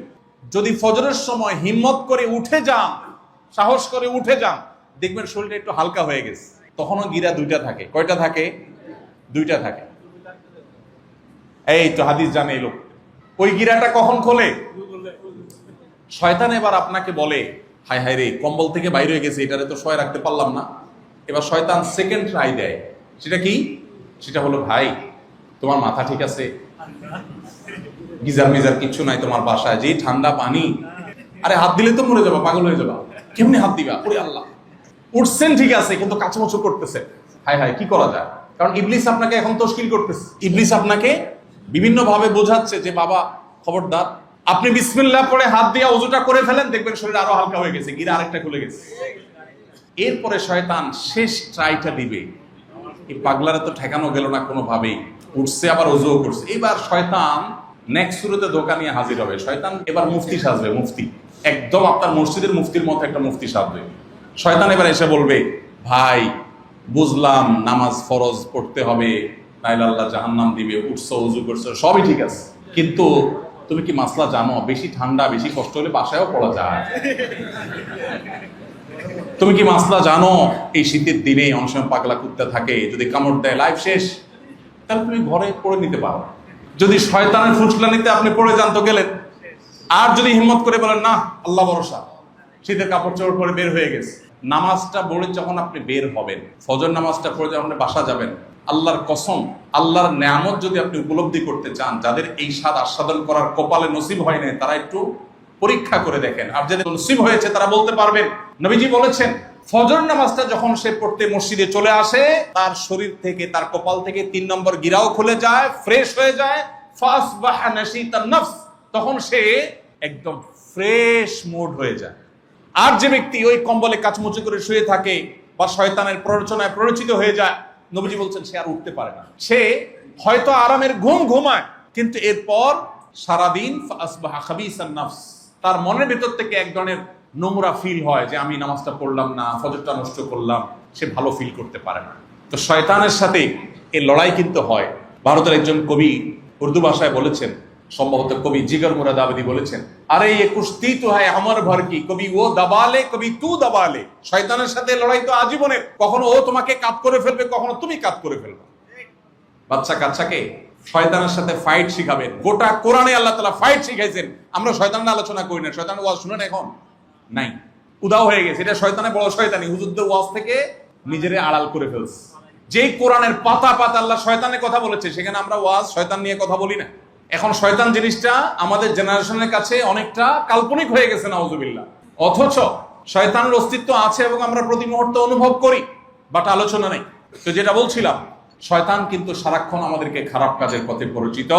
A: যদি ফজরের সময় হিম্মত করে উঠে যান, সাহস করে উঠে যান, দেখবেন শরীরটা একটু হালকা হয়ে গেছে। তখনও গিরা 2টা থাকে। কয়টা থাকে? 2টা থাকে। এই তো হাদিস জানে এই লোক। ওই গিরাটা কখন খোলে? শয়তান এবার আপনাকে বলে, হায় হায় রে, কম্বল থেকে বাইরে হয়ে গেছে, এটারে তো শয় রাখতে পারলাম না। এবার শয়তান সেকেন্ড ট্রাই দেয়। সেটা কি? সেটা হলো, ভাই তোমার মাথা ঠিক আছে? গিজার মিজার কিচ্ছু নাই তোমার বাসায়? যে ঠান্ডা পানি, আরে হাত দিলে তো মরে যাবা, পাগল হয়ে যাবা, কেমনি হাত দিবা? ওরে আল্লাহ। উঠছেন ঠিক আছে, কিন্তু কাচুমাচু করতেছে। হায় হায়, কি করা যায়? কারণ ইবলিস আপনাকে এখন তশকিল করতেছে। ইবলিস আপনাকে বিভিন্ন ভাবে বোঝাচ্ছে যে বাবা খবরদার, আপনি বিসমিল্লাহ পড়ে হাত দিয়ে ওযুটা করে ফেলেন, দেখবেন শরীর আরো হালকা হয়ে গেছে, গিরা আরেকটা খুলে গেছে। এরপরে শয়তান শেষ ট্রাইটা দিবে। এই পাগলারে তো ঠেকানো গেল না কোনোভাবেই, উঠছে আবার ওযুও করছে। এবার শয়তান নেক্সট শুরুতে ধোঁকা নিয়ে হাজির হবে। শয়তান এবার মুফতি সাজবে, মুফতি, একদম আপনার মসজিদের মুফতির মতো একটা মুফতি সাজবে। শয়তান এবার এসে বলবে, ভাই বুঝলাম নামাজ ফরজ পড়তে হবে, নাইলে আল্লাহ জাহান্নাম দিবে, উঠছো উজু করছো, সবই ঠিক আছে, কিন্তু তুমি কি মাসলা জানো বেশি ঠান্ডা বেশি কষ্ট হলে বাসায়ও পড়া যায়? তুমি কি মাসলা জানো এই শীতের দিনে অনেক সময় পাগলা কুত্তা থাকে, যদি কামড় দেয় লাইফ শেষ? তাহলে তুমি ঘরে পড়ে নিতে পারো। যদি শয়তানের ফুসলানিতে আপনি পড়ে যান তো গেলেন। আর যদি হিম্মত করে বলেন না আল্লাহ ভরসা, শীতের কাপড় চোপড় পরে বের হয়ে গেছে, নামাজটা পড়ে যখন আপনি বের হবেন, ফজর নামাজটা পড়ে যখন আপনি বাসা যাবেন, আল্লাহর কসম, আল্লাহর নেয়ামত যদি আপনি উপলব্ধি করতে চান, যাদের এই স্বাদ আস্বাদন করার কপালে নসিব হয় নাই তারা একটু পরীক্ষা করে দেখেন। আর যাদের নসিব হয়েছে তারা বলতে পারবেন, নবীজি বলেছেন ফজর নামাজটা যখন সে পড়তে মসজিদে চলে আসে, তার শরীর থেকে তার কপাল থেকে 3 নম্বর গিরাও খুলে যায়, ফ্রেশ হয়ে যায়, ফাসবাহা নাশীতান নফস, তখন সে একদম ফ্রেশ মুড হয়ে যায়। আর যে ব্যক্তি ওই কম্বলে কাচমুচি করে শুয়ে থাকে বা শয়তানের প্ররোচনায় প্ররোচিত হয়ে যায়, নবীজি বলছেন সে আর উঠতে পারে না। সে হয়তো আরামের ঘুম ঘুমায়, কিন্তু এরপর সারাদিন ফাসবাহা খাবিসান নফস, তার মনের ভেতর থেকে এক ধরনের নোংরা ফিল হয় যে আমি নামাজটা পড়লাম না, ফজরটা নষ্ট করলাম, সে ভালো ফিল করতে পারে না। তো শয়তানের সাথে এই লড়াই কিন্তু হয়। ভারতের একজন কবি উর্দু ভাষায় বলেছেন, সম্ভবত কবি জিগর মুরাদ আবেদি বলেছেন, আরে ये कुश्ती तो है अमर भर की, कभी वो दबा ले कभी तू दबा ले। শয়তানের সাথে লড়াই তো আজীবনের, কখনো ও তোমাকে কাত করে ফেলবে, কখনো তুমি কাত করে ফেলবে। বাচ্চা কাচ্চাকে শয়তানের সাথে ফাইট শিখাবেন। গোটা কোরআনে আল্লাহ তাআলা ফাইট শিখাইছেন। আমরা শয়তানের আলোচনা করি না, শয়তানের ওয়াজ শুনেন এখন নাই, উদাও হয়ে গেছে। এটা শয়তানের বড় শয়তানি, হুজুরদের ওয়াজ থেকে নিজেরে আড়াল করে ফেলছে। যেই কোরআনের পাতা পাতা আল্লাহ শয়তানের কথা বলেছে, সেখানে আমরা ওয়াজ শয়তান নিয়ে কথা বলি না। এখন শয়তান জিনিসটা আমাদের জেনারেশনের কাছে অনেকটা কাল্পনিক হয়ে গেছে, নাউজুবিল্লাহ। অথচ শয়তানের অস্তিত্ব আছে এবং আমরা প্রতি মুহূর্তে অনুভব করি, বাট আলোচনা নেই। তো যেটা বলছিলাম, শয়তান কিন্তু সারাক্ষণ আমাদেরকে খারাপ কাজের পথে পরিচিত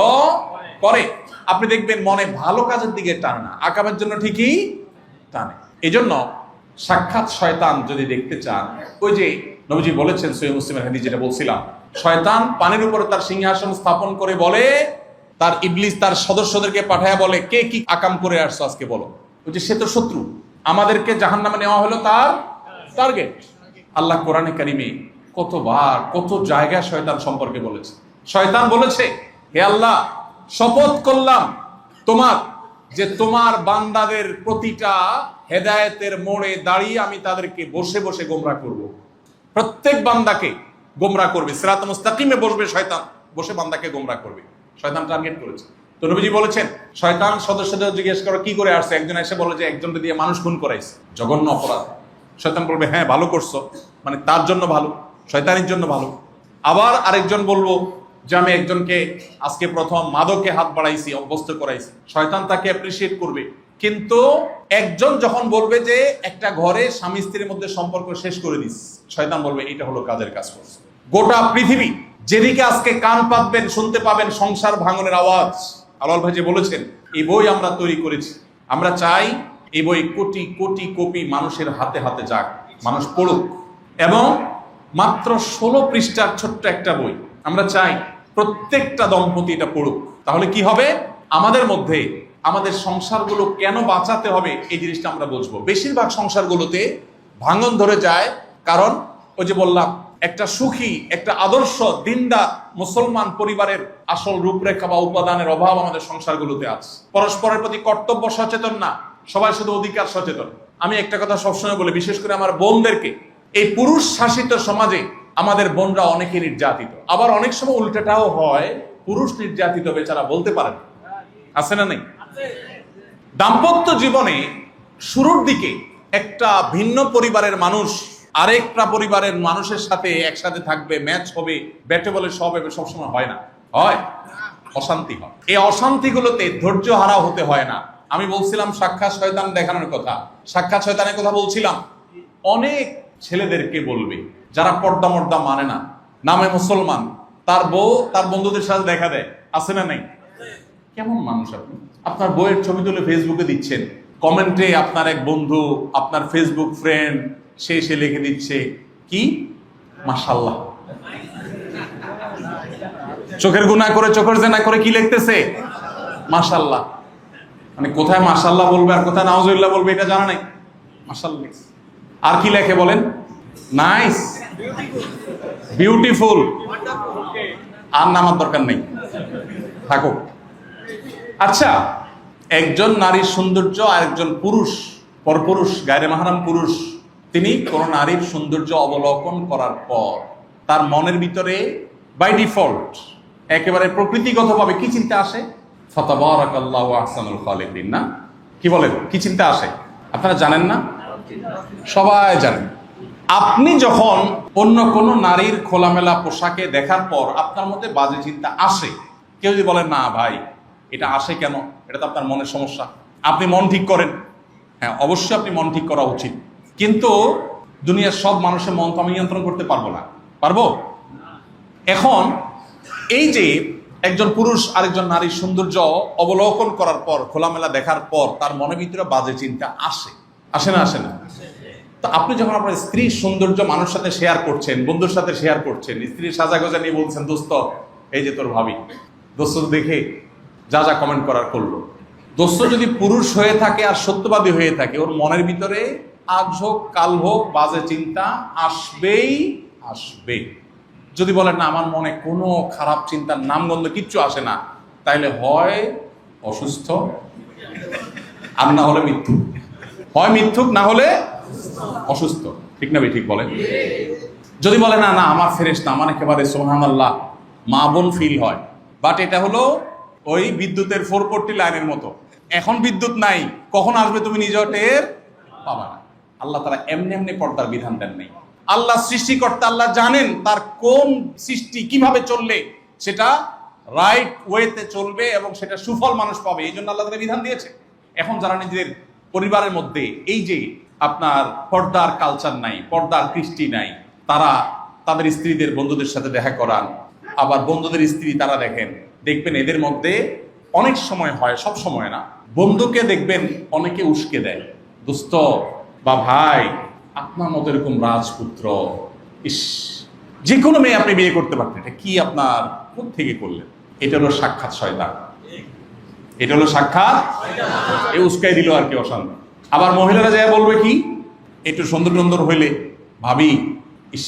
A: করে। আপনি দেখবেন মনে ভালো কাজের দিকে টানে না, আকামের জন্য ঠিকই টানে। এই জন্য সাক্ষাৎ শয়তান যদি দেখতে চান, ওই যে নবীজি বলেছেন সহিহ মুসলিমের হাদিস, যেটা বলছিলাম, শয়তান পানির উপরে তার সিংহাসন স্থাপন করে বলে, তার ইবলিস তার সদস্যদেরকে পাঠায় বলে, কে কি আকাম করে আসছো আজকে বলো। ওই যে সে তো শত্রু, আমাদেরকে জাহান্নামে নেওয়া হলো তার টার্গেট। আল্লাহ কোরআনে কারিমে কতবার কত জায়গায় শয়তান সম্পর্কে বলেছে। শয়তান বলেছে, হে আল্লাহ, শপথ করলাম তোমার যে তোমার বান্দাদের প্রতিটা হেদায়েতের মোড়ে দাঁড়িয়ে আমি তাদেরকে বসে বসে গোমরাহ করব। প্রত্যেক বান্দাকে গোমরাহ করবে, সিরাত মুস্তাকিমে বসবে শয়তান, বসে বান্দাকে গোমরাহ করবে। শয়তান টার্গেট করেছে। তো নবীজি বলেছেন, শয়তান সদস্যদের জিজ্ঞেস করো কি করে আসছে, একজন এসে বলে যে একজনকে দিয়ে মানুষ খুন করাইছে, জঘন্য অপরাধ। শয়তান বলবে হ্যাঁ ভালো করছো, মানে তার জন্য ভালো, শয়তানের জন্য ভালো। আবার আরেকজন বলবো যে আমি একজনকে আজকে প্রথম মাদকে হাত বাড়াইছি, অভ্যস্ত করাইছি, শয়তান তাকে অ্যাপ্রিসিয়েট করবে। কিন্তু একজন যখন বলবে যে একটা ঘরে স্বামী স্ত্রীর মধ্যে সম্পর্ক শেষ করে দিস, শয়তান বলবে এটা হলো কাজের কাজ করছে। গোটা পৃথিবী যেদিকে আজকে কান পাতবেন শুনতে পাবেন সংসার ভাঙনের আওয়াজ। আলাল ভাই যে বলেছেন, এই বই আমরা তৈরি করেছি, আমরা চাই এই বই কোটি কোটি কপি মানুষের হাতে হাতে যাক, মানুষ পড়ুক। এবং মাত্র 16 পৃষ্ঠার ছোট্ট একটা বই, আমরা চাই প্রত্যেকটা দম্পতি এটা পড়ুক। তাহলে কি হবে, আমাদের মধ্যে আমাদের সংসারগুলো কেন বাঁচাতে হবে এই জিনিসটা আমরা বুঝবো। বেশিরভাগ সংসারগুলোতে ভাঙন ধরে যায়, কারণ ওই যে বললাম, একটা সুখী একটা আদর্শ দিনদার মুসলমান পরিবারের আসল রূপরেখা বা উপাদানের অভাব আমাদের সংসারগুলোতে আছে। পরস্পরের প্রতি কর্তব্য সচেতন না, সবাই শুধু অধিকার সচেতন। আমি একটা কথা সবসময় বলি, বিশেষ করে আমার বোনদেরকে, এই পুরুষ শাসিত সমাজে আমাদের বোনরা অনেকে নির্যাতিত, আবার অনেক সময় উল্টাটাও হয়, পুরুষ নির্যাতিত বেচারা বলতে পারেন, আছে না নেই? দাম্পত্য জীবনে শুরুর দিকে একটা ভিন্ন পরিবারের মানুষ আরেকটা পরিবারের মানুষের সাথে একসাথে থাকবে, ম্যাচ হবে, ব্যাটে বলে সব হবে, সবসময় হয় না, হয় অশান্তি হয়। এই অশান্তিগুলোতে ধৈর্য হারা হতে হয় না। আমি বলছিলাম সাক্ষাৎ শয়তান দেখানোর কথা, সাক্ষাৎ শয়তানের কথা বলছিলাম। অনেক ছেলেদেরকে বলবে যারা পর্দা মর্দা মানে না, নামে মুসলমান, তার বউ তার বন্ধুদের সাথে দেখা দেয়, আছে না নাই? কেমন মানুষ আপনি? আপনার বউয়ের ছবি তুলে ফেসবুকে দিচ্ছেন, কমেন্টে আপনার এক বন্ধু, আপনার ফেসবুক ফ্রেন্ড, সে লিখে দিচ্ছে কি মাশাআল্লাহ, চোখের গুনাহ করে চোখের জেনা করে কি লিখতেছে মাশাআল্লাহ। মানে কোথায় মাশাআল্লাহ বলবে আর কোথায় নাউজুবিল্লাহ বলবে এটা জানা নাই, মাশাআল্লাহ। আর কি লেখে বলেন? নাইস। বিউটিফুল, আর নামার দরকার নেই, থাকুক। আচ্ছা, একজন নারীর সৌন্দর্য আর একজন পুরুষ, পরপুরুষ, গায়রে মাহরাম পুরুষ, তিনি কোন নারীর সৌন্দর্য অবলোকন করার পর তার মনের ভিতরে বাই ডিফল্ট একেবারে প্রকৃতিগতভাবে কি চিন্তা আসে? ফাতাবারাকাল্লাহু আহসানুল খালিকিন, না? কি বলেন, কি চিন্তা আসে? আপনারা জানেন না? সবাই জানেন। আপনি যখন অন্য কোন নারীর খোলামেলা পোশাকে দেখার পর আপনার মধ্যে বাজে চিন্তা আসে, কেউ যদি বলেন না ভাই এটা আসে কেন, এটা তো আপনার মনের সমস্যা, আপনি মন ঠিক করেন। হ্যাঁ, অবশ্যই আপনি মন ঠিক করা উচিত, কিন্তু দুনিয়ার সব মানুষের মন তো আমি নিয়ন্ত্রণ করতে পারবো না, পারবো? এখন এই যে একজন পুরুষ আরেকজন নারীর সৌন্দর্য অবলোকন করার পর, খোলামেলা দেখার পর তার মনের ভিতরে বাজে চিন্তা আসে, আসে না? আসে না? তো আপনি যখন আপনার স্ত্রীর সৌন্দর্য মানুষের সাথে শেয়ার করছেন, বন্ধুর সাথে শেয়ার করছেন, স্ত্রীর সাজাগোজা নিয়ে বলছেন, দোস্ত এই যে তোর ভাবি, দোস্ত দেখে যা যা কমেন্ট করার করলো। দোস্ত যদি পুরুষ হয়ে থাকে আর সত্যবাদী হয়ে থাকে, ওর মনের ভিতরে আজ হোক কাল হোক বাজে চিন্তা আসবেই আসবে। যদি বলেন না আমার মনে কোনো খারাপ চিন্তার নামগন্ধ কিচ্ছু আসে না, তাইলে হয় অসুস্থ আর না হলে মিথ্যুক, হয় মিথ্যুক না হলে অসুস্থ, ঠিক না? ঠিক বলেন। যদি বলে না না আমার ফেরেশতা, আমার একেবারে সুবহানাল্লাহ মা বোন ফিল হয়, বাট এটা হলো ওই বিদ্যুতের 440 লাইনের মতো, এখন বিদ্যুৎ নাই, কখন আসবে তুমি নিজেও টের পাবা না। আল্লাহ তারা এমনি এমনি পর্দার বিধান দেন নাই। আল্লাহ সৃষ্টিকর্তা, আল্লাহ জানেন তার কোন সৃষ্টি কিভাবে চললে সেটা রাইট ওয়েতে চলবে এবং সেটা সুফল মানুষ পাবে, এই জন্য আল্লাহ তারা বিধান দিয়েছে। এখন যারা নিজেদের পরিবারের মধ্যে এই যে আপনার পর্দার কালচার নাই, পর্দার কৃষ্টি নাই, তারা তাদের স্ত্রীদের বন্ধুদের সাথে দেখা করান, আবার বন্ধুদের স্ত্রী তারা দেখবেন এদের মধ্যে অনেক সময় হয়, সব সময় না, বন্ধুকে দেখবেন অনেকে উস্কে দেয়, দোস্ত বা ভাই আপনার মতো এরকম রাজপুত্র, ইস যে কোনো মেয়ে আপনি বিয়ে করতে পারতেন, এটা কি আপনার কোত্থেকে করলেন? এটা হলো সাক্ষাৎ শয়তান, এটা হলো সাক্ষাৎ, এ উস্কাই দিল আর কি, অশান্তি। আবার মহিলারা যায় বলবে কি, একটু সুন্দর সুন্দর হইলে ভাবি ইস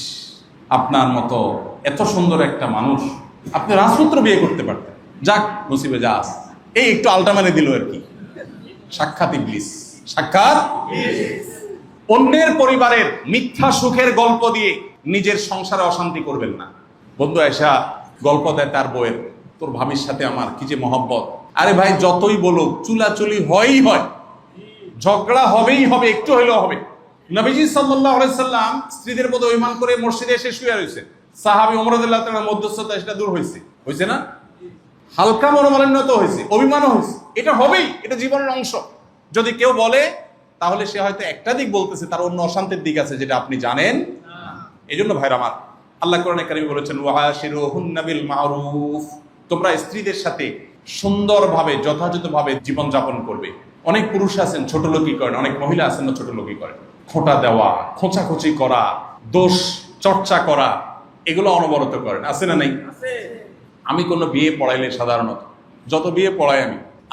A: আপনার মতো এত সুন্দর একটা মানুষ আপনি রাজপুত্র বিয়ে করতে পারতেন, যাক নসিবে যা আছে, এই একটু আলটা মানে দিল আর কি। সাক্ষাৎ ইবলিস, সাক্ষাৎ। অন্যের পরিবারের মিথ্যা সুখের গল্প দিয়ে নিজের সংসারে অশান্তি করবেন না। বন্ধু এসা গল্প দেয় তার বউয়ের, তোর ভাবির সাথে আমার কি যে মহব্বত, আরে ভাই যতই বলুক চুলাচুলি হয়ই হয়, ঝগড়া হবেই হবে, একটু হইলেও হবে। নবীজি সাল্লাল্লাহু আলাইহি সাল্লাম স্ত্রীদের প্রতি অভিমান করে মসজিদে এসে শুয়ে রয়েছে, সাহাবী ওমর রাদিয়াল্লাহু তাআলার মধ্যস্থতা সেটা দূর হয়েছে না? হালকা মনোমালিন্য হয়েছে, অভিমানও হয়েছে, এটা হবেই, এটা জীবনের অংশ। যদি কেউ বলে তাহলে সে হয়তো একটা দিক বলতেছে, তার অন্য অশান্তির দিক আছে যেটা আপনি জানেন। এই জন্য ভাইরা আমার, আল্লাহ কোরআনে কারিমে বলেছেন ওয়াশিরুহুন্না বিল মারুফ, তোমরা স্ত্রীদের সাথে সুন্দরভাবে যথাযথভাবে জীবন যাপন করবে। অনেক পুরুষ আছেন ছোট লোকই করেন, অনেক মহিলা আছেন না ছোট লোকই করেন। খোঁটা দেওয়া, খোঁচাখুচি করা, দোষ চর্চা করা, এগুলো অনবরত করেন, আছে না নাই? আমি কোনো বিয়ে পড়াইলে সাধারণত যত বিয়ে পড়াই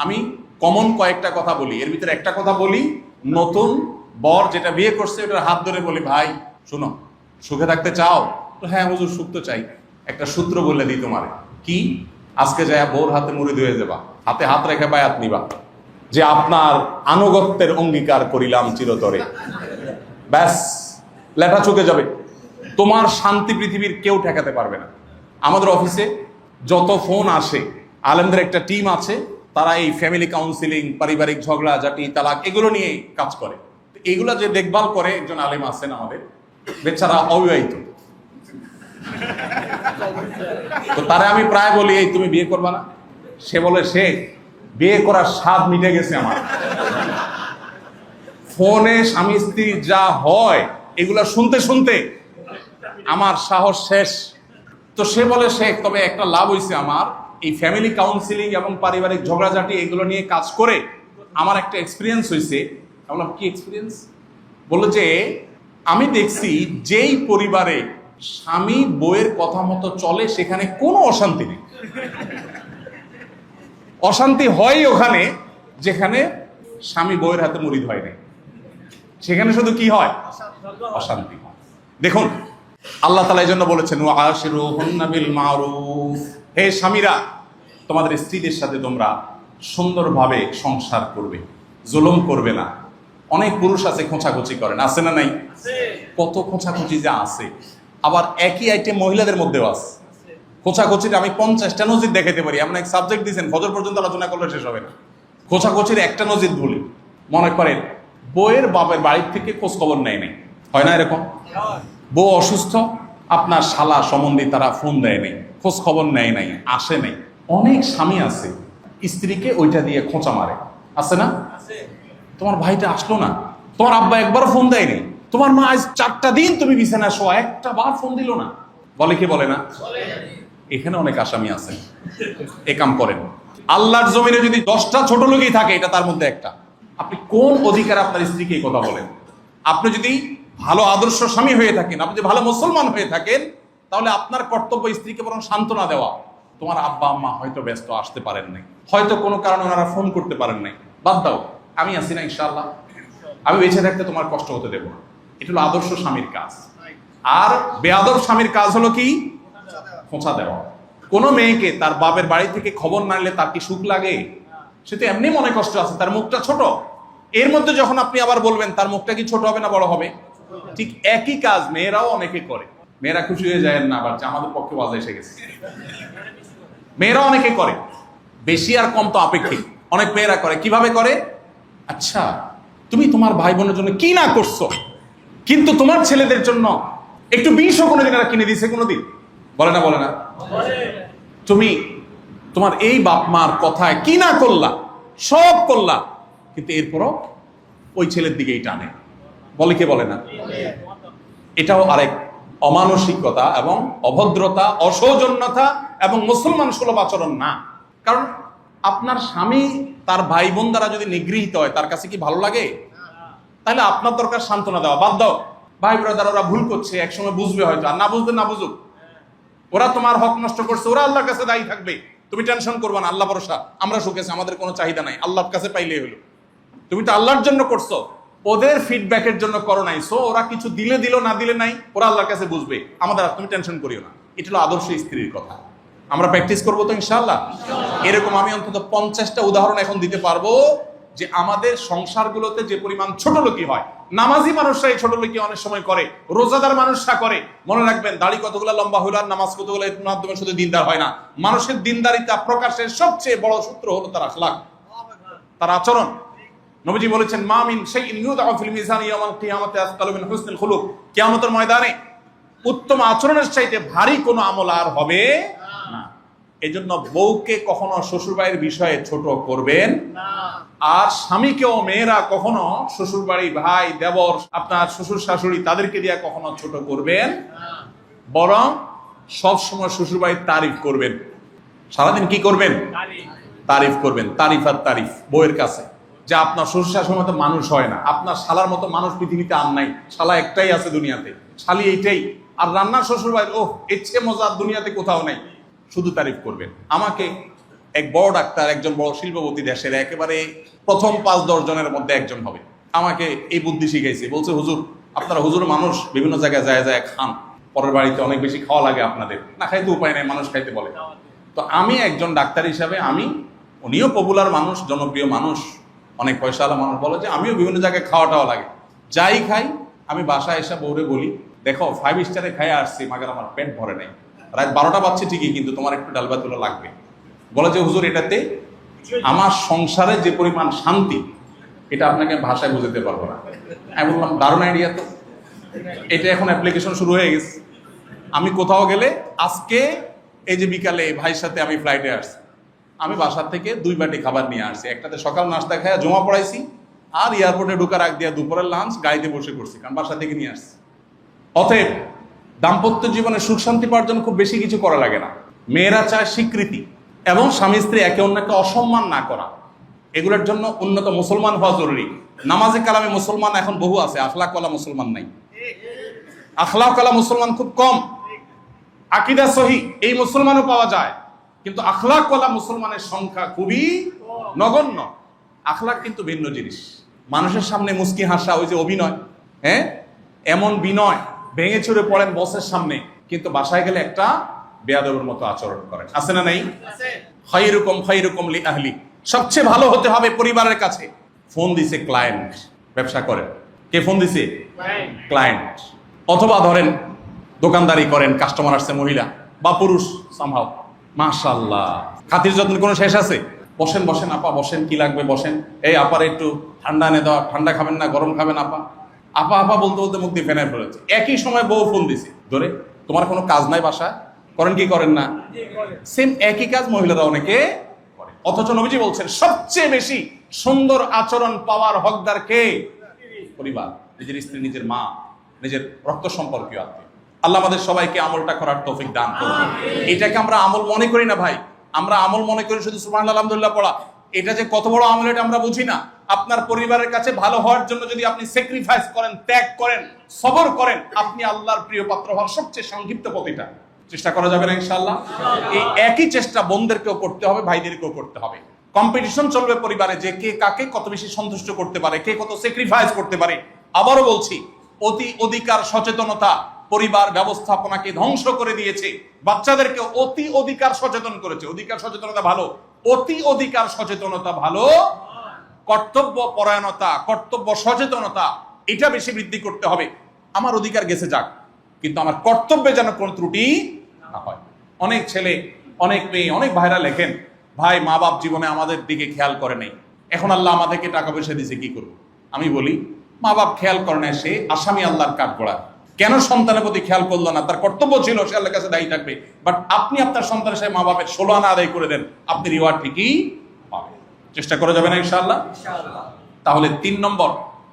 A: আমি কমন কয়েকটা কথা বলি, এর ভিতরে একটা কথা বলি, নতুন বর যেটা বিয়ে করছে ওটার হাত ধরে বলি, ভাই শোনো সুখে থাকতে চাও তো? হ্যাঁ হুজুর সুখ তো চাই। একটা সূত্র বলে দিই তোমার, কি? আজকে যায় বউর হাতে মুড়ি ধুয়ে দেবা, হাতে হাত রেখে বায়াত নিবা যে আপনার আনুগত্যের অঙ্গীকার করিলাম চিরতরে, ব্যাস লেটা চুকে যাবে, তোমার শান্তি পৃথিবীর কেউ ঠেকাতে পারবে না। আমাদের অফিসে যত ফোন আসে, আলেমদের একটা টিম আছে, তারা এই ফ্যামিলি কাউন্সিলিং, পারিবারিক ঝগড়া ঝাঁটি, তালাক, এগুলো নিয়ে কাজ করে। এগুলা যে দেখভাল করে একজন আলেম আছেন আমাদের, বেচারা অবিবাহিত, তো তারা আমি প্রায় বলি এই তুমি বিয়ে করবা না? সে বলে সে বিয়ে করার স্বাদ মিটে গেছে আমার, ফোনে স্বামী স্ত্রী যা হয় এগুলা শুনতে শুনতে আমার সাহস শেষ। তো সে বলে শেখ, তবে একটা লাভ হয়েছে আমার, এই ফ্যামিলি কাউন্সিলিং এবং পারিবারিক ঝগড়াঝাটি এগুলো নিয়ে কাজ করে আমার একটা এক্সপিরিয়েন্স হয়েছে। আমি বললাম কি এক্সপিরিয়েন্স? বললো যে আমি দেখছি যেই পরিবারে স্বামী বউয়ের কথা মতো চলে সেখানে কোনো অশান্তি নেই। অশান্তি হয় ওখানে যেখানে স্বামী বউয়ের হাতে মুড়ি ধোয় নেই, সেখানে শুধু কি হয়? অশান্তি হয়। দেখুন আল্লাহ তাআলা এই জন্য বলেছেন ওয়াশিরুহুন্না বিল মারুফ, হে স্বামীরা তোমাদের স্ত্রীদের সাথে তোমরা সুন্দরভাবে সংসার করবে, জুলুম করবে না। অনেক পুরুষ আছে খোঁচাখুচি করেন, আছে না নাই? কত খোঁচাখুচি যা আছে। আবার একই আইটেম মহিলাদের মধ্যেও আছে। খোঁচাখুচির আমি 50টা নজির দেখাইতে পারি। এমন এক সাবজেক্ট দিয়েছেন, ফজর পর্যন্ত আলোচনা করলে শেষ হবে না। খোঁচাখুচির একটা নজির বলি। মনে করেন বউয়ের বাপের বাড়ির থেকে খোঁজ খবর নেয় নাই, হয় না এরকম? বউ অসুস্থ, আপনার শালা সম্বন্ধে তারা ফোন দেয় নাই, খোঁজ খবর নেয় নাই, আসে নাই। অনেক স্বামী আছে স্ত্রীকে ওইটা দিয়ে খোঁচা মারে, আছে না? তোমার ভাইটা আসলো না, তোমার আব্বা একবারও ফোন দেয়নি, তোমার মা আজ 4টা দিন তুমি বিছানা শোয়া, একটা বার ফোন দিল না। বলে কি বলে না? এখানে অনেক আসামি আছেন এ কাম করেন। আল্লাহর জমিনে যদি 10টা ছোট লোকই থাকে, এটা তার মধ্যে একটা। আপনি কোন অধিকার আপনার স্ত্রীকে এই কথা বলেন? আপনি যদি ভালো আদর্শ স্বামী হয়ে থাকেন, আপনি যদি ভালো মুসলমান হয়ে থাকেন, তাহলে আপনার কর্তব্য স্ত্রীকে বরং সান্ত্বনা দেওয়া। তোমার আব্বা আম্মা হয়তো ব্যস্ত, আসতে পারেন নাই, হয়তো কোনো কারণে ওনারা ফোন করতে পারেন নাই, বাদ দাও, আমি আছি না, ইনশাআল্লাহ আমি বেঁচে থাকতে তোমার কষ্ট হতে দেবো না। এটা হলো আদর্শ স্বামীর কাজ। আর বেআদব স্বামীর কাজ হলো কি? খোঁচা দেওয়া। কোনো মেয়েকে তার বাপের বাড়ি থেকে খবর না নিলে তার কি সুখ লাগে? সে তো এমনি মনে কষ্ট আছে, তার মুখটা ছোট। এর মধ্যে যখন আপনি আবার বলবেন তার মুখটা কি ছোট হবে না বড় হবে? ঠিক একই কাজ মেয়েরাও অনেকে করে। মেয়েরা খুশি হয়ে যায় না আবার যে আমাদের পক্ষে ওয়াজ এসে গেছে। মেয়েরা অনেকে করে, বেশি আর কম তো আপেক্ষিক। অনেক মেয়েরা করে। কিভাবে করে? আচ্ছা তুমি তোমার ভাই বোনের জন্য কি না করছো, কিন্তু তোমার ছেলেদের জন্য একটু বিষও কোনোদিন এরা কিনে দিয়েছে? কোনোদিন বলে না? বলে না? তুমি তোমার এই বাপ মার কথায় কি না করলা, সব করলা, কিন্তু এরপরও ওই ছেলের দিকেই টানে। বলে কে? বলে না? এটাও আরেক অমানসিকতা এবং অভদ্রতা, অসৌজন্যতা এবং মুসলমান সুলভ আচরণ না। কারণ আপনার স্বামী তার ভাই বোন দ্বারা যদি নিগৃহীত হয়, তার কাছে কি ভালো লাগে? তাহলে আপনার দরকার সান্ত্বনা দেওয়া। বাদ দাও, ভাই ব্রাদার ওরা ভুল করছে, একসময় বুঝবে হয়তো, আর না বুঝতে না বুঝুক। ওরা তোমার হক নষ্ট করছে, ওরা আল্লাহর কাছে দায়ী থাকবে। তুমি টেনশন করবা না, আল্লাহ ভরসা, আমরা সুখেছি, আমাদের কোনো চাহিদা নাই, আল্লাহর কাছে পাইলেই হলো। তুমি তো আল্লাহর জন্য করছো, ওদের ফিডব্যাকের জন্য করো নাই। সো ওরা কিছু দিলে দিল, না দিলে নাই, ওরা আল্লাহর কাছে বুঝবে, আমাদের তুমি টেনশন করিও না। এটা হলো আদর্শ স্ত্রীর কথা। আমরা প্র্যাকটিস করবো তো ইনশাআল্লাহ। এরকম আমি অন্তত 50টা উদাহরণ এখন দিতে পারবো যে আমাদের সংসারগুলোতে যে পরিমাণ ছোট লোকই হয়। নামাজি মানুষরা এই ছোট লোকই অনেক সময় করে, রোজাদার মানুষরা করে। মনে রাখবেন, দাড়ি কতগুলো লম্বা হইল আর নামাজ কতগুলো, এর মাধ্যমে শুধু দিনদার হয় না। মানুষের দিনদারিতা প্রকাশের সবচেয়ে বড় সূত্র হলো তার আখলাক, তার আচরণ। নবীজি বলেছেন, মা মিন শাইইন ইউদাউ ফিল মিজানি ইয়াউমাল কিয়ামাতি আসকালু মিন হুসনিল খুলুক। কিয়ামতের ময়দানে উত্তম আচরণের চাইতে ভারী কোনো আমল আর হবে না। এজন্য বউকে কখনো শ্বশুরবাড়ির বিষয়ে ছোট করবেন না, আর স্বামীকেও মেয়েরা কখনো শ্বশুরবাড়ি, ভাই, দেবর, আপনার শ্বশুর শাশুড়ি, তাদেরকে দিয়ে কখনো ছোট করবেন না, বরং সবসময় শ্বশুরবাড়ির তারিফ করবেন। সারাদিন কি করবেন? তারিফ করবেন। তারিফ আর তারিফ বউয়ের কাছে, যে আপনার শ্বশুর শাশুড়ির মতো মানুষ হয় না, আপনার শালার মতো মানুষ পৃথিবীতে আর নাই, শালা একটাই আছে দুনিয়াতে, শালি এইটাই। আর রান্নার শ্বশুরবাড়ি, ওহ এর চেয়ে মজা দুনিয়াতে কোথাও নাই। শুধু তারিফ করবেন। আমাকে এক বড় ডাক্তার, একজন বড় শিল্পপতি, দেশের একেবারে প্রথম 5-10 জনের মধ্যে একজন হবে, আমাকে এই বুদ্ধি শিখাইছে। বলছে, হুজুর আপনারা হুজুর মানুষ বিভিন্ন জায়গায় যায় যায় খান, পরের বাড়িতে অনেক বেশি খাওয়া লাগে, আপনাদের না খাইতে উপায় নেই, মানুষ খাইতে বলে। তো আমি একজন ডাক্তার হিসাবে, উনিও পপুলার মানুষ, জনপ্রিয় মানুষ, অনেক পয়সাওয়ালা মানুষ, বলে যে আমিও বিভিন্ন জায়গায় খাওয়াটাও লাগে, যাই খাই আমি বাসায় এসে বউরে বলি, দেখো 5 স্টারে খাই আসছি, মাগার আমার পেট ভরে নাই, রাত 12টা বাজছে ঠিকই, কিন্তু তোমার একটু ডাল ভাত লাগবে। বলে যে হুজুর এটাতে আমার সংসারে যে পরিমাণ শান্তি, এটা আপনাকে ভাষায় বুঝাতে পারবো না। আমি বললাম, দারুণ আইডিয়া তো, এটা এখন অ্যাপ্লিকেশন শুরু হয়ে গেছে। আমি কোথাও গেলে, আজকে এই যে বিকালে ভাইয়ের সাথে আমি ফ্লাইটে আসছি, আমি বাসার থেকে 2 বাটি খাবার নিয়ে আসছি। একটাতে সকাল নাস্তা খায় জমা পড়াইছি, আর এয়ারপোর্টে ঢোকার আগ দিয়ে দুপুরের লাঞ্চ গাড়িতে বসে করছি, কারণ বাসা থেকে নিয়ে আসছি। অতএব দাম্পত্য জীবনে সুখ শান্তি পাওয়ার জন্য খুব বেশি কিছু করা লাগে না। মেয়েরা চায় স্বীকৃতি এবং স্বামী স্ত্রী একে অন্যকে অসম্মান না করা। এগুলোর জন্য উন্নত মুসলমান হওয়া জরুরি। নামাজে কালামে মুসলমান এখন বহু আছে, আখলাকওয়ালা মুসলমান নাই। আখলাকওয়ালা মুসলমান খুব কম। আকীদা সহি এই মুসলমানও পাওয়া যায়, কিন্তু আখলাকওয়ালা মুসলমানের সংখ্যা খুবই নগণ্য। আখলাক কিন্তু ভিন্ন জিনিস। মানুষের সামনে মুস্কি হাসা, ওই যে অভিনয়, হ্যাঁ, এমন বিনয় ভেঙে চুরে পড়েন বসের সামনে, কিন্তু বাসায় গেলে একটা বেয়াদবের মতো আচরণ করেন, আছে না নাই? খায়রুকুম খায়রুকুম লি আহলি, সবচেয়ে ভালো হতে হবে পরিবারের কাছে। ফোন দিছে ক্লায়েন্ট, ব্যবসা করেন, কে ফোন দিছে? ক্লায়েন্ট। অথবা ধরেন দোকানদারি করেন, কাস্টমার আসছে, মহিলা বা পুরুষ, সামহাও মাশাআল্লাহ খাতির যত্ন কোনো শেষ আছে? বসেন বসেন আপা, বসেন, কি লাগবে বসেন, এই আপার একটু ঠান্ডা এনে দেওয়া, ঠান্ডা খাবেন না গরম খাবেন আপা? আপা আপা বলতে বলতে মুখ দিয়ে ফেনে ফেলেছে। একই সময় বউ ফোন দিছে ধরে, তোমার কোনো কাজ নাই বাসায়, করেন কি করেন না? সেম একই কাজ মহিলারা অনেকে করে। অথচ নবীজি বলছেন সবচেয়ে বেশি সুন্দর আচরণ পাওয়ার হকদার কে? পরিবার, নিজের স্ত্রী, নিজের মা, নিজের রক্ত সম্পর্কীয় আত্মীয়। আল্লাহ আমাদের সবাইকে আমলটা করার তৌফিক দান করুন। এটাকে আমরা আমল মনে করি না ভাই, আমরা আমল মনে করি শুধু সুবহানাল্লাহ আলহামদুলিল্লাহ পড়া। এটা যে কত বড় আমল এটা আমরা বুঝি না। আপনার পরিবারের কাছে ভালো হওয়ার জন্য যদি আপনি স্যাক্রিফাইস করেন, ত্যাগ করেন, সবর করেন, আপনি আল্লাহর প্রিয় পাত্র হওয়ার সবচেয়ে সংক্ষিপ্ত পথটা চেষ্টা করা যাবে না ইনশাআল্লাহ? এই একই চেষ্টা বোনদেরকেও করতে হবে, ভাইদেরকেও করতে হবে। কম্পিটিশন চলবে পরিবারে যে কে কাকে কত বেশি সন্তুষ্ট করতে পারে, কে কত স্যাক্রিফাইস করতে পারে। আবারও বলছি, অতি অধিকার সচেতনতা পরিবার ব্যবস্থাপনাকে ধ্বংস করে দিয়েছে, বাচ্চাদেরকে অতি অধিকার সচেতন করেছে। অধিকার সচেতনতা ভালো, অতি অধিকার সচেতনতা ভালো। কর্তব্য পরায়ণতা, কর্তব্য সচেতনতা, এটা বেশি বৃদ্ধি করতে হবে। আমার অধিকার গেছে যাক, কিন্তু আমার কর্তব্যে যেন কোন ত্রুটি না হয়। অনেক ছেলে, অনেক মেয়ে, অনেক ভাইরা লেখেন, ভাই মা বাপ জীবনে আমাদের দিকে খেয়াল করে নাই, এখন আল্লাহ আমাদেরকে টাকা পয়সা দিয়েছে, কি করবো? আমি বলি, মা বাপ খেয়াল করে না, সে আসামি আল্লাহর কাঠগড়া। কেন সন্তানের প্রতি খেয়াল করলো না? তার কর্তব্য ছিল, সে আল্লাহর কাছে দায়ী থাকবে। বাট আপনি আপনার সন্তানের সাথে মা বাপের 16 আনা আদায় করে দেন, আপনি রিওয়ার্ড ঠিকই পাবেন। চেষ্টা করা যাবে না ইনশাআল্লাহ? তাহলে 3 নম্বর,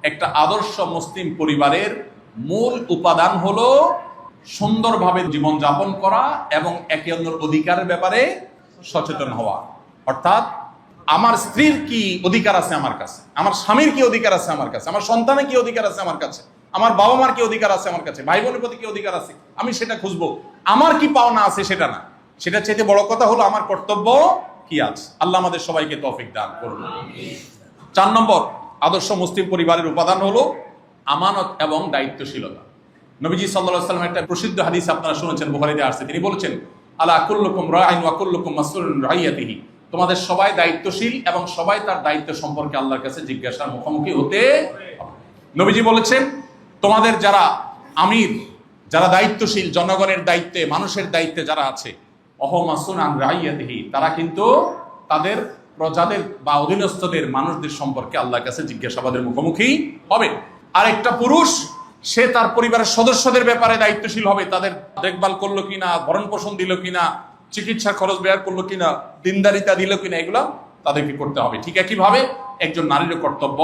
A: একটা আদর্শ মুসলিম পরিবারের মূল উপাদান হলো সুন্দরভাবে জীবন যাপন করা এবং একে অন্যের অধিকারের ব্যাপারে সচেতন হওয়া। অর্থাৎ আমার স্ত্রীর কি অধিকার আছে আমার কাছে, আমার স্বামীর কি অধিকার আছে আমার কাছে, আমার সন্তানের কি অধিকার আছে আমার কাছে, আমার বাবা মার কি অধিকার আছে আমার কাছে, ভাই বোনের প্রতি কি অধিকার আছে, আমি সেটা খুঁজবো। আমার কি পাওনা আছে সেটা না, সেটা চাইতে বড় কথা হলো আমার কর্তব্য কি আছে। আল্লাহ আমাদের সবাইকে তৌফিক দান করুন। 4 নম্বর আদর্শ মুসলিম পরিবারের উপাদান হলো আমানত এবং দায়িত্বশীলতা। নবীজি সাল্লাল্লাহু আলাইহি ওয়াসাল্লাম একটা প্রসিদ্ধ হাদিস আপনারা শুনেছেন, বুখারীতে আসছে। তিনি বলেছেন, আলা কুল্লুকুম রাইন ওয়া কুল্লুকুম মাসউলুন রাইয়াতিহি, তোমাদের সবাই দায়িত্বশীল এবং সবাই তার দায়িত্ব সম্পর্কে আল্লাহর কাছে জিজ্ঞাসার মুখোমুখি হতে হবে। নবীজি বলেছেন, তোমাদের যারা আমির, যারা দায়িত্বশীল, জনগণের দায়িত্বে, মানুষের দায়িত্বে যারা আছে, অহমাসুন আন রাইয়াতিহি, তারা কিন্তু তাদের প্রজাদের বা অধীনস্থদের মানুষদের সম্পর্কে আল্লাহর কাছে জিজ্ঞাসাবাদের মুখোমুখি হবে। আর একটা পুরুষ, সে তার পরিবারের সদস্যদের ব্যাপারে দায়িত্বশীল হবে, তাদের দেখভাল করলো কিনা, ভরণ পোষণ দিল কিনা, চিকিৎসার খরচ ব্যয় করলো কিনা, দিনদারিতা দিল কিনা, এগুলো তাদেরকে করতে হবে। ঠিক একইভাবে একজন নারীর কর্তব্য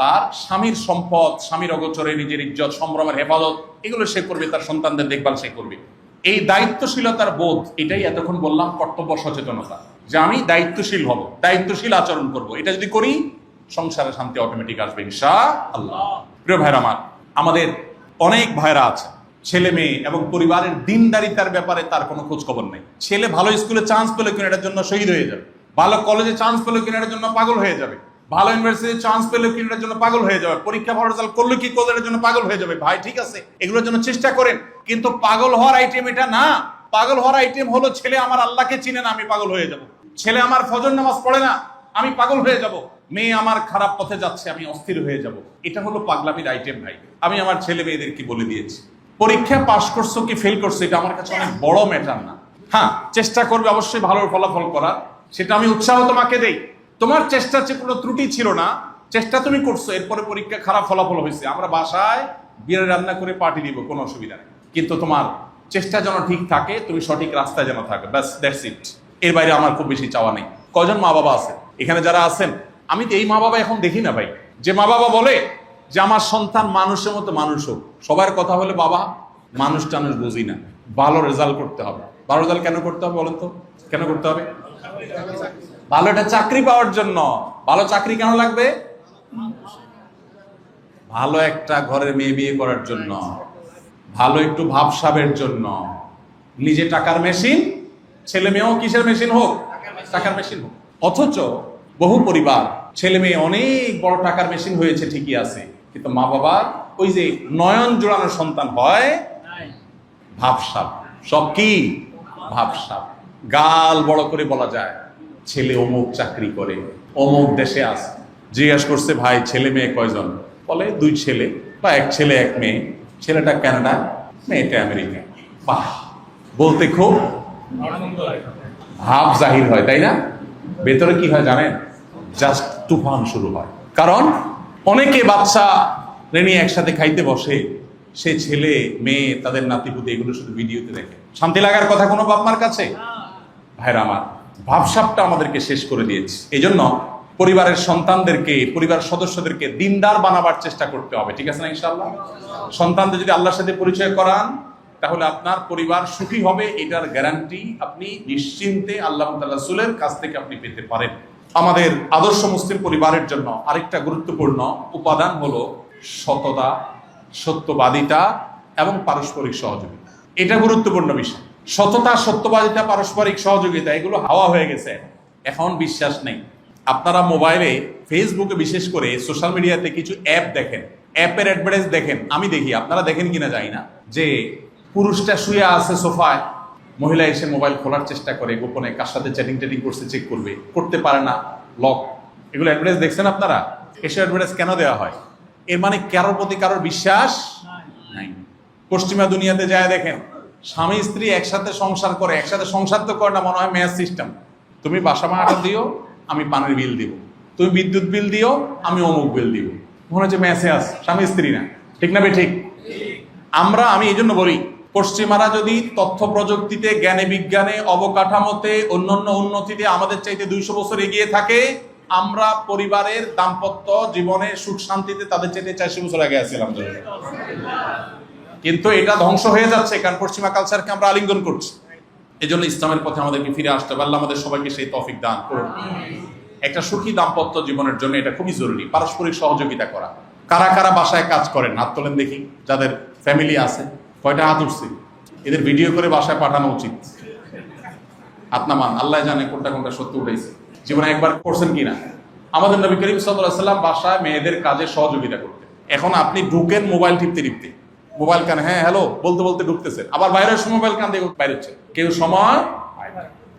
A: তার স্বামীর সম্পদ, স্বামীর অগোচরে নিজের ইজ্জত সম্ভ্রমের হেফাজত, এগুলো সে করবে, তার সন্তানদের দেখভাল সে করবে। এই দায়িত্বশীলতার বোধ, এটাই এতক্ষণ বললাম কর্তব্য সচেতনতা, যে আমি দায়িত্বশীল হব, দায়িত্বশীল আচরণ করব। এটা যদি করি, সংসারে শান্তি অটোমেটিক আসবে ইনশাআল্লাহ। প্রিয় ভাইরা আমার, আমাদের অনেক ভাইরা আছে, ছেলে মেয়ে এবং পরিবারের দিনদারিতার ব্যাপারে তার কোনো খোঁজ খবর নেই। ছেলে ভালো স্কুলে চান্স পেলো কিনা এটার জন্য শহীদ হয়ে যাবে, ভালো কলেজে চান্স পেলো কিনা এটার জন্য পাগল হয়ে যাবে, ভালো ইউনিভার্সিটি চান্স পেলো কিনা এটার জন্য পাগল হয়ে যাবে, পরীক্ষা ভালো রেজাল্ট করলো কি করলো এটার জন্য পাগল হয়ে যাবে। ভাই ঠিক আছে, এগুলোর জন্য চেষ্টা করেন, কিন্তু পাগল হওয়ার আইটেম এটা না। পাগল হওয়ার আইটেম হলো, ছেলে আমার আল্লাহকে চিনে না, আমি পাগল হয়ে যাব। ছেলে আমার ফজর নামাজ পড়ে না, আমি পাগল হয়ে যাব। মেয়ে আমার খারাপ পথে যাচ্ছে, আমি অস্থির হয়ে যাব। এটা হলো পাগলামির আইটেম ভাই। আমি আমার ছেলে মেয়েদেরকে বলে দিয়েছি, পরীক্ষা পাস করছো কি ফেল করছো এটা আমার কাছে অনেক বড় ম্যাটার না। হ্যাঁ, চেষ্টা করবে অবশ্যই ভালো ফলাফল করার, সেটা আমি উৎসাহ তোমাকে দেই। তোমার চেষ্টার চেয়ে কোনো ত্রুটি ছিল না, চেষ্টা তুমি করছো, এরপরে পরীক্ষা খারাপ ফলাফল হয়েছে, আমরা বাসায় বিরিয়ানি রান্না করে পার্টি দিব, কোনো অসুবিধা নেই। কিন্তু তোমার চেষ্টা যেন ঠিক থাকে, তুমি সঠিক রাস্তায় যেন থাকে, ব্যাস, দ্যাটস ইট। এর বাইরে আমার খুব বেশি চাওয়া নেই। কজন মা বাবা আছে এখানে যারা আছেন, আমি তো এই মা বাবা এখন দেখি না ভাই, যে মা বাবা বলে যে আমার সন্তান মানুষের মতো মানুষ হোক। সবার কথা হলে বাবা মানুষ টানুষ বুঝি না, ভালো রেজাল্ট করতে হবে। ভালো রেজাল্ট কেন করতে হবে বলেন তো? কেন করতে হবে? ভালো একটা চাকরি পাওয়ার জন্য। ভালো চাকরি কেন লাগবে? ভালো একটা ঘরের মেয়ে বিয়ে করার জন্য, ভালো একটু ভাবসাবের জন্য। নিজে টাকার মেশিন, ছেলে মেয়েও কিসের মেশিন হোক? টাকার মেশিন হোক। অথচ বহু পরিবার ছেলে মেয়ে অনেক বড় টাকার মেশিন হয়েছে ঠিকই আছে, কিন্তু মা বাবার ওই যে নয়ন জোড়ানো সন্তান হয় ভাবসাব। সব কি ভাবসাব। গাল বড় করে বলা যায় ছেলে অমুক চাকরি করে, অমুক দেশে আছে। জিজ্ঞাসা করছে ভাই ছেলে মেয়ে কয়জন? বলে 2 ছেলে বা 1 ছেলে 1 মেয়ে। ছেলেটা কানাডা, মেয়েটা আমেরিকা। বাহ, বলতে খুব ভাব জাহির হয়, তাই না? ভেতরে কি হয় জানেন? জাস্ট তুফান শুরু হয়। কারণ অনেকে বাচ্চা নিয়ে একসাথে খাইতে বসে, সে ছেলে মেয়ে তাদের নাতিপুতি এগুলো শুধু ভিডিওতে দেখে। শান্তি লাগার কথা কোনো বাপ মার কাছে? ভাইরা আমার, ভাবসাবটা আমাদেরকে শেষ করে দিয়েছে। এই জন্য পরিবারের সন্তানদেরকে, পরিবার সদস্যদেরকে দিনদার বানাবার চেষ্টা করতে হবে। ঠিক আছে না ইনশাআল্লাহ? সন্তানদের যদি আল্লাহর সাথে পরিচয় করান, তাহলে আপনার পরিবার সুখী হবে, এটার গ্যারান্টি আপনি নিশ্চিন্তে আল্লাহ তাআলা রাসূলের কাছ থেকে আপনি পেতে পারেন। আমাদের আদর্শ মুসলিম পরিবারের জন্য আরেকটা গুরুত্বপূর্ণ উপাদান হলো সততা, সত্যবাদিতা এবং পারস্পরিক সহযোগিতা। এটা গুরুত্বপূর্ণ বিষয়। সততা, সত্যবাদিতা, পারস্পরিক সহযোগিতা এগুলো হাওয়া হয়ে গেছে, এখন বিশ্বাস নেই। আপনারা মোবাইলে, ফেসবুকে, বিশেষ করে সোশ্যাল মিডিয়াতে কিছু অ্যাপ দেখেন, অ্যাপের অ্যাডভার্টাইজ দেখেন। আমি দেখি, আপনারা দেখেন কিনা জানি না, যে পুরুষটা শুয়ে আছে সোফায়, মহিলা এসে মোবাইল খোলার চেষ্টা করে, গোপনে কার সাথে চ্যাটিং করছে চেক করবে, করতে পারে না, লক। এগুলো অ্যাডভার্টাইজ দেখছেন আপনারা? এসব অ্যাডভার্টাইজ কেন দেওয়া হয়? এর মানে কারোর প্রতি কারোর বিশ্বাস নাই। পশ্চিমা দুনিয়াতে যায় দেখেন, স্বামী স্ত্রী একসাথে সংসার করে, একসাথে সংসার তো করে না, মনে হয় ম্যাচ সিস্টেম। তুমি বাসা ভাড়াটা দিও, আমি পানির বিল দিব। তুমি বিদ্যুৎ বিল দিও, আমি অমুক বিল দিব। মনে হচ্ছে ম্যাচে আস, স্বামী স্ত্রী না। ঠিক না ঠিক? আমি এই জন্য বলি, পশ্চিমারা যদি তথ্য প্রযুক্তিতে, জ্ঞানে বিজ্ঞানে, অবকাঠামোতে, অন্যান্য উন্নতিতে আমাদের চাইতে 200 বছর এগিয়ে থাকে, আমরা পরিবারের দাম্পত্য জীবনে সুখ শান্তিতে তাদের চাইতে 400 বছর আগে আছিলাম। কিন্তু এটা ধ্বংস হয়ে যাচ্ছে, কারণ পশ্চিমা কালচারকে আমরা আলিঙ্গন করছি। এই জন্য ইসলামের পথে আমাদেরকে ফিরে আসতে হবে। আল্লাহ আমাদের সবাইকে সেই তৌফিক দান করুন। একটা সুখী দাম্পত্য জীবনের জন্য এটা খুবই জরুরি, পারস্পরিক সহযোগিতা করা। কারা কারা বাসায় কাজ করেন হাত তোলেন দেখি, যাদের ফ্যামিলি আছে। কয়টা হাত উঠছে? এদের ভিডিও করে বাসায় পাঠানো উচিত। হাত নামান, আল্লাহ জানে কোনটা কোনটা সত্যি উঠেছে। জীবনে একবার করছেন কিনা? আমাদের নবী করিম সাল্লাল্লাহু আলাইহি ওয়াসাল্লাম বাসায় মেয়েদের কাজে সহযোগিতা করতেন। এখন আপনি ঢুকেন মোবাইল টিপতে টিপতে, মোবাইল কানে হ্যাঁ হ্যালো বলতে বলতে ঢুকতেছেন, আবার বাইরের সময় মোবাইল কান দিয়ে বাইরে হচ্ছে। কেউ সময়,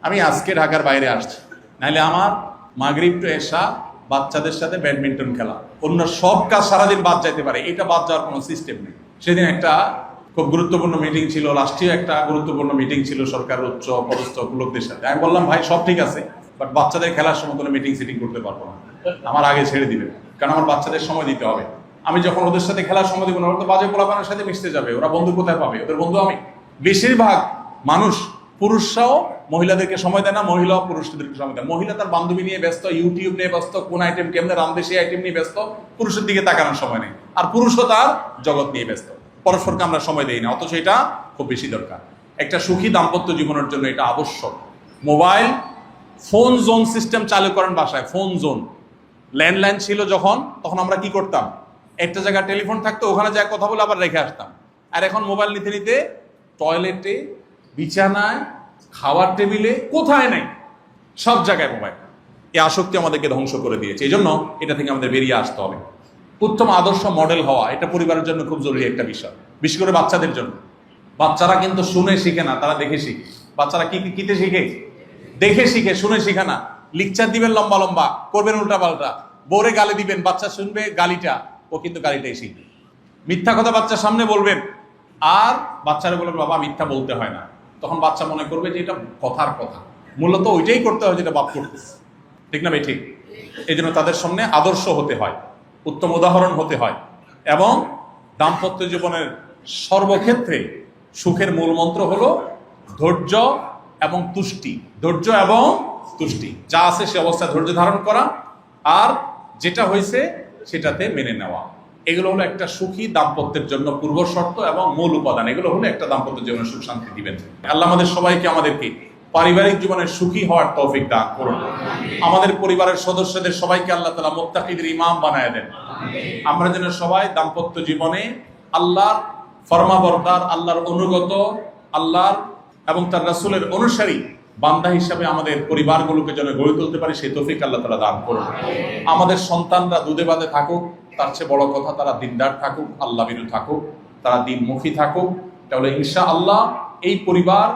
A: আমি আজকে ঢাকার বাইরে আসছি, নাহলে আমার মাগরিব টু এশা বাচ্চাদের সাথে ব্যাডমিন্টন খেলা, অন্য সব কাজ সারাদিন বাদ যাইতে পারে, এটা বাদ যাওয়ার কোনো সিস্টেম নেই। সেদিন একটা খুব গুরুত্বপূর্ণ মিটিং ছিল, রাষ্ট্রীয় একটা গুরুত্বপূর্ণ মিটিং ছিল সরকারের উচ্চ পদস্থ লোকদের সাথে। আমি বললাম ভাই সব ঠিক আছে, বাট বাচ্চাদের খেলার সময় কোনো মিটিং সিটিং করতে পারবো না, আমার আগে ছেড়ে দিবেন, কারণ আমার বাচ্চাদের সময় দিতে হবে। আমি যখন ওদের সাথে খেলার সময় দিব না, ওরা তো বাজে পোলাপানের সাথে মিশতে যাবে, ওরা বন্ধু কোথায় পাবে? ওদের বন্ধু আমি। বেশিরভাগ মানুষ, পুরুষরাও মহিলাদেরকে সময় দেয় না, মহিলাও পুরুষদেরকে সময় দেয়। মহিলা তার বান্ধবী নিয়ে ব্যস্ত, ইউটিউব নিয়ে ব্যস্ত, কোন আইটেম কেমনে রান্ধে সেই আইটেম নিয়ে ব্যস্ত, পুরুষের দিকে তাকানোর সময় নেই। আর পুরুষও তার জগৎ নিয়ে ব্যস্ত, পরস্পরকে আমরা সময় দেই না, অথচ এটা খুব বেশি দরকার। একটা সুখী দাম্পত্য জীবনের জন্য এটা আবশ্যক। মোবাইল ফোন জোন সিস্টেম চালু করেন বাসায়, ফোন জোন। ল্যান্ডলাইন ছিল যখন, তখন আমরা কি করতাম? একটা জায়গায় টেলিফোন থাকতো, ওখানে যা কথা বলে আবার রেখে আসতাম। আর এখন মোবাইল নিতে নিতে টয়লেটে, বিছানায়, খাওয়ার টেবিলে, কোথায় নেই, সব জায়গায় মোবাইল। এই আসক্তি আমাদেরকে ধ্বংস করে দিয়েছে। এই জন্য এটা থেকে আমাদের বেরিয়ে আসতে হবে। উত্তম আদর্শ মডেল হওয়া এটা পরিবারের জন্য খুব জরুরি একটা বিষয়, বিশেষ করে বাচ্চাদের জন্য। বাচ্চারা কিন্তু শুনে শিখে না, তারা দেখে শিখে। বাচ্চারা কিতে শিখে? দেখে শিখে, শুনে শিখে না। লেকচার দিবেন লম্বা লম্বা, করবেন উল্টা পাল্টা, বোরে গালি দিবেন, বাচ্চা শুনবে গালিটা, ও কিন্তু গালিটাই শিখবে। মিথ্যা কথা বাচ্চার সামনে বলবেন, আর বাচ্চারা বলবেন বাবা মিথ্যা বলতে হয় না, তখন বাচ্চা মনে করবে যে এটা কথার কথা, মূলত ওইটাই করতে হয় যেটা বাপ করতেছে। ঠিক না ভাই? ঠিক। এই জন্য তাদের সামনে আদর্শ হতে হয়, উত্তম উদাহরণ হতে হয়, এবং দাম্পত্য জীবনের সর্বক্ষেত্রে সুখের মূল মন্ত্র হলো ধৈর্য এবং তুষ্টি। ধৈর্য এবং তুষ্টি, যা আছে সে অবস্থায় ধৈর্য ধারণ করা, আর যেটা হয়েছে সেটাতে মেনে নেওয়া। এগুলো হলো একটা সুখী দাম্পত্যের জন্য পূর্ব শর্ত এবং মূল উপাদান। এগুলো হলো একটা দাম্পত্য জীবনে সুখ শান্তি দিবেন। আল্লাহ আমাদের সবাইকে, আমাদেরকে পারিবারিক জীবনে সুখী হওয়ার তৌফিক দান করুন। আমাদের পরিবারের সদস্যদের সবাইকে আল্লাহ তাআলা মুত্তাকিদের ইমাম বানায় দেন। আমরা যেন সবাই দাম্পত্য জীবনে আল্লাহর ফরমাবরদার, আল্লাহর অনুগত, আল্লাহর এবং তার রাসূলের অনুসারী বান্দা হিসাবে আমাদের পরিবারগুলোকে যেন গড়ে তুলতে পারি, সেই তৌফিক আল্লাহ তাআলা দান করুন। আমাদের সন্তানরা দুধে বাঁধে থাকুক, তার চেয়ে বড় কথা তারা দিনদার থাকুক, আল্লাহ বিরু থাকুক, তারা দিনমুখী থাকুক, তাহলে ইনশাআল্লাহ এই পরিবার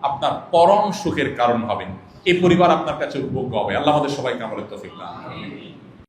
A: আপনার পরম সুখের কারণ হবে, এই পরিবার আপনার কাছে উপভোগ্য হবে। আল্লাহ আমাদের সবাইকে আমলের তৌফিক দান করুন।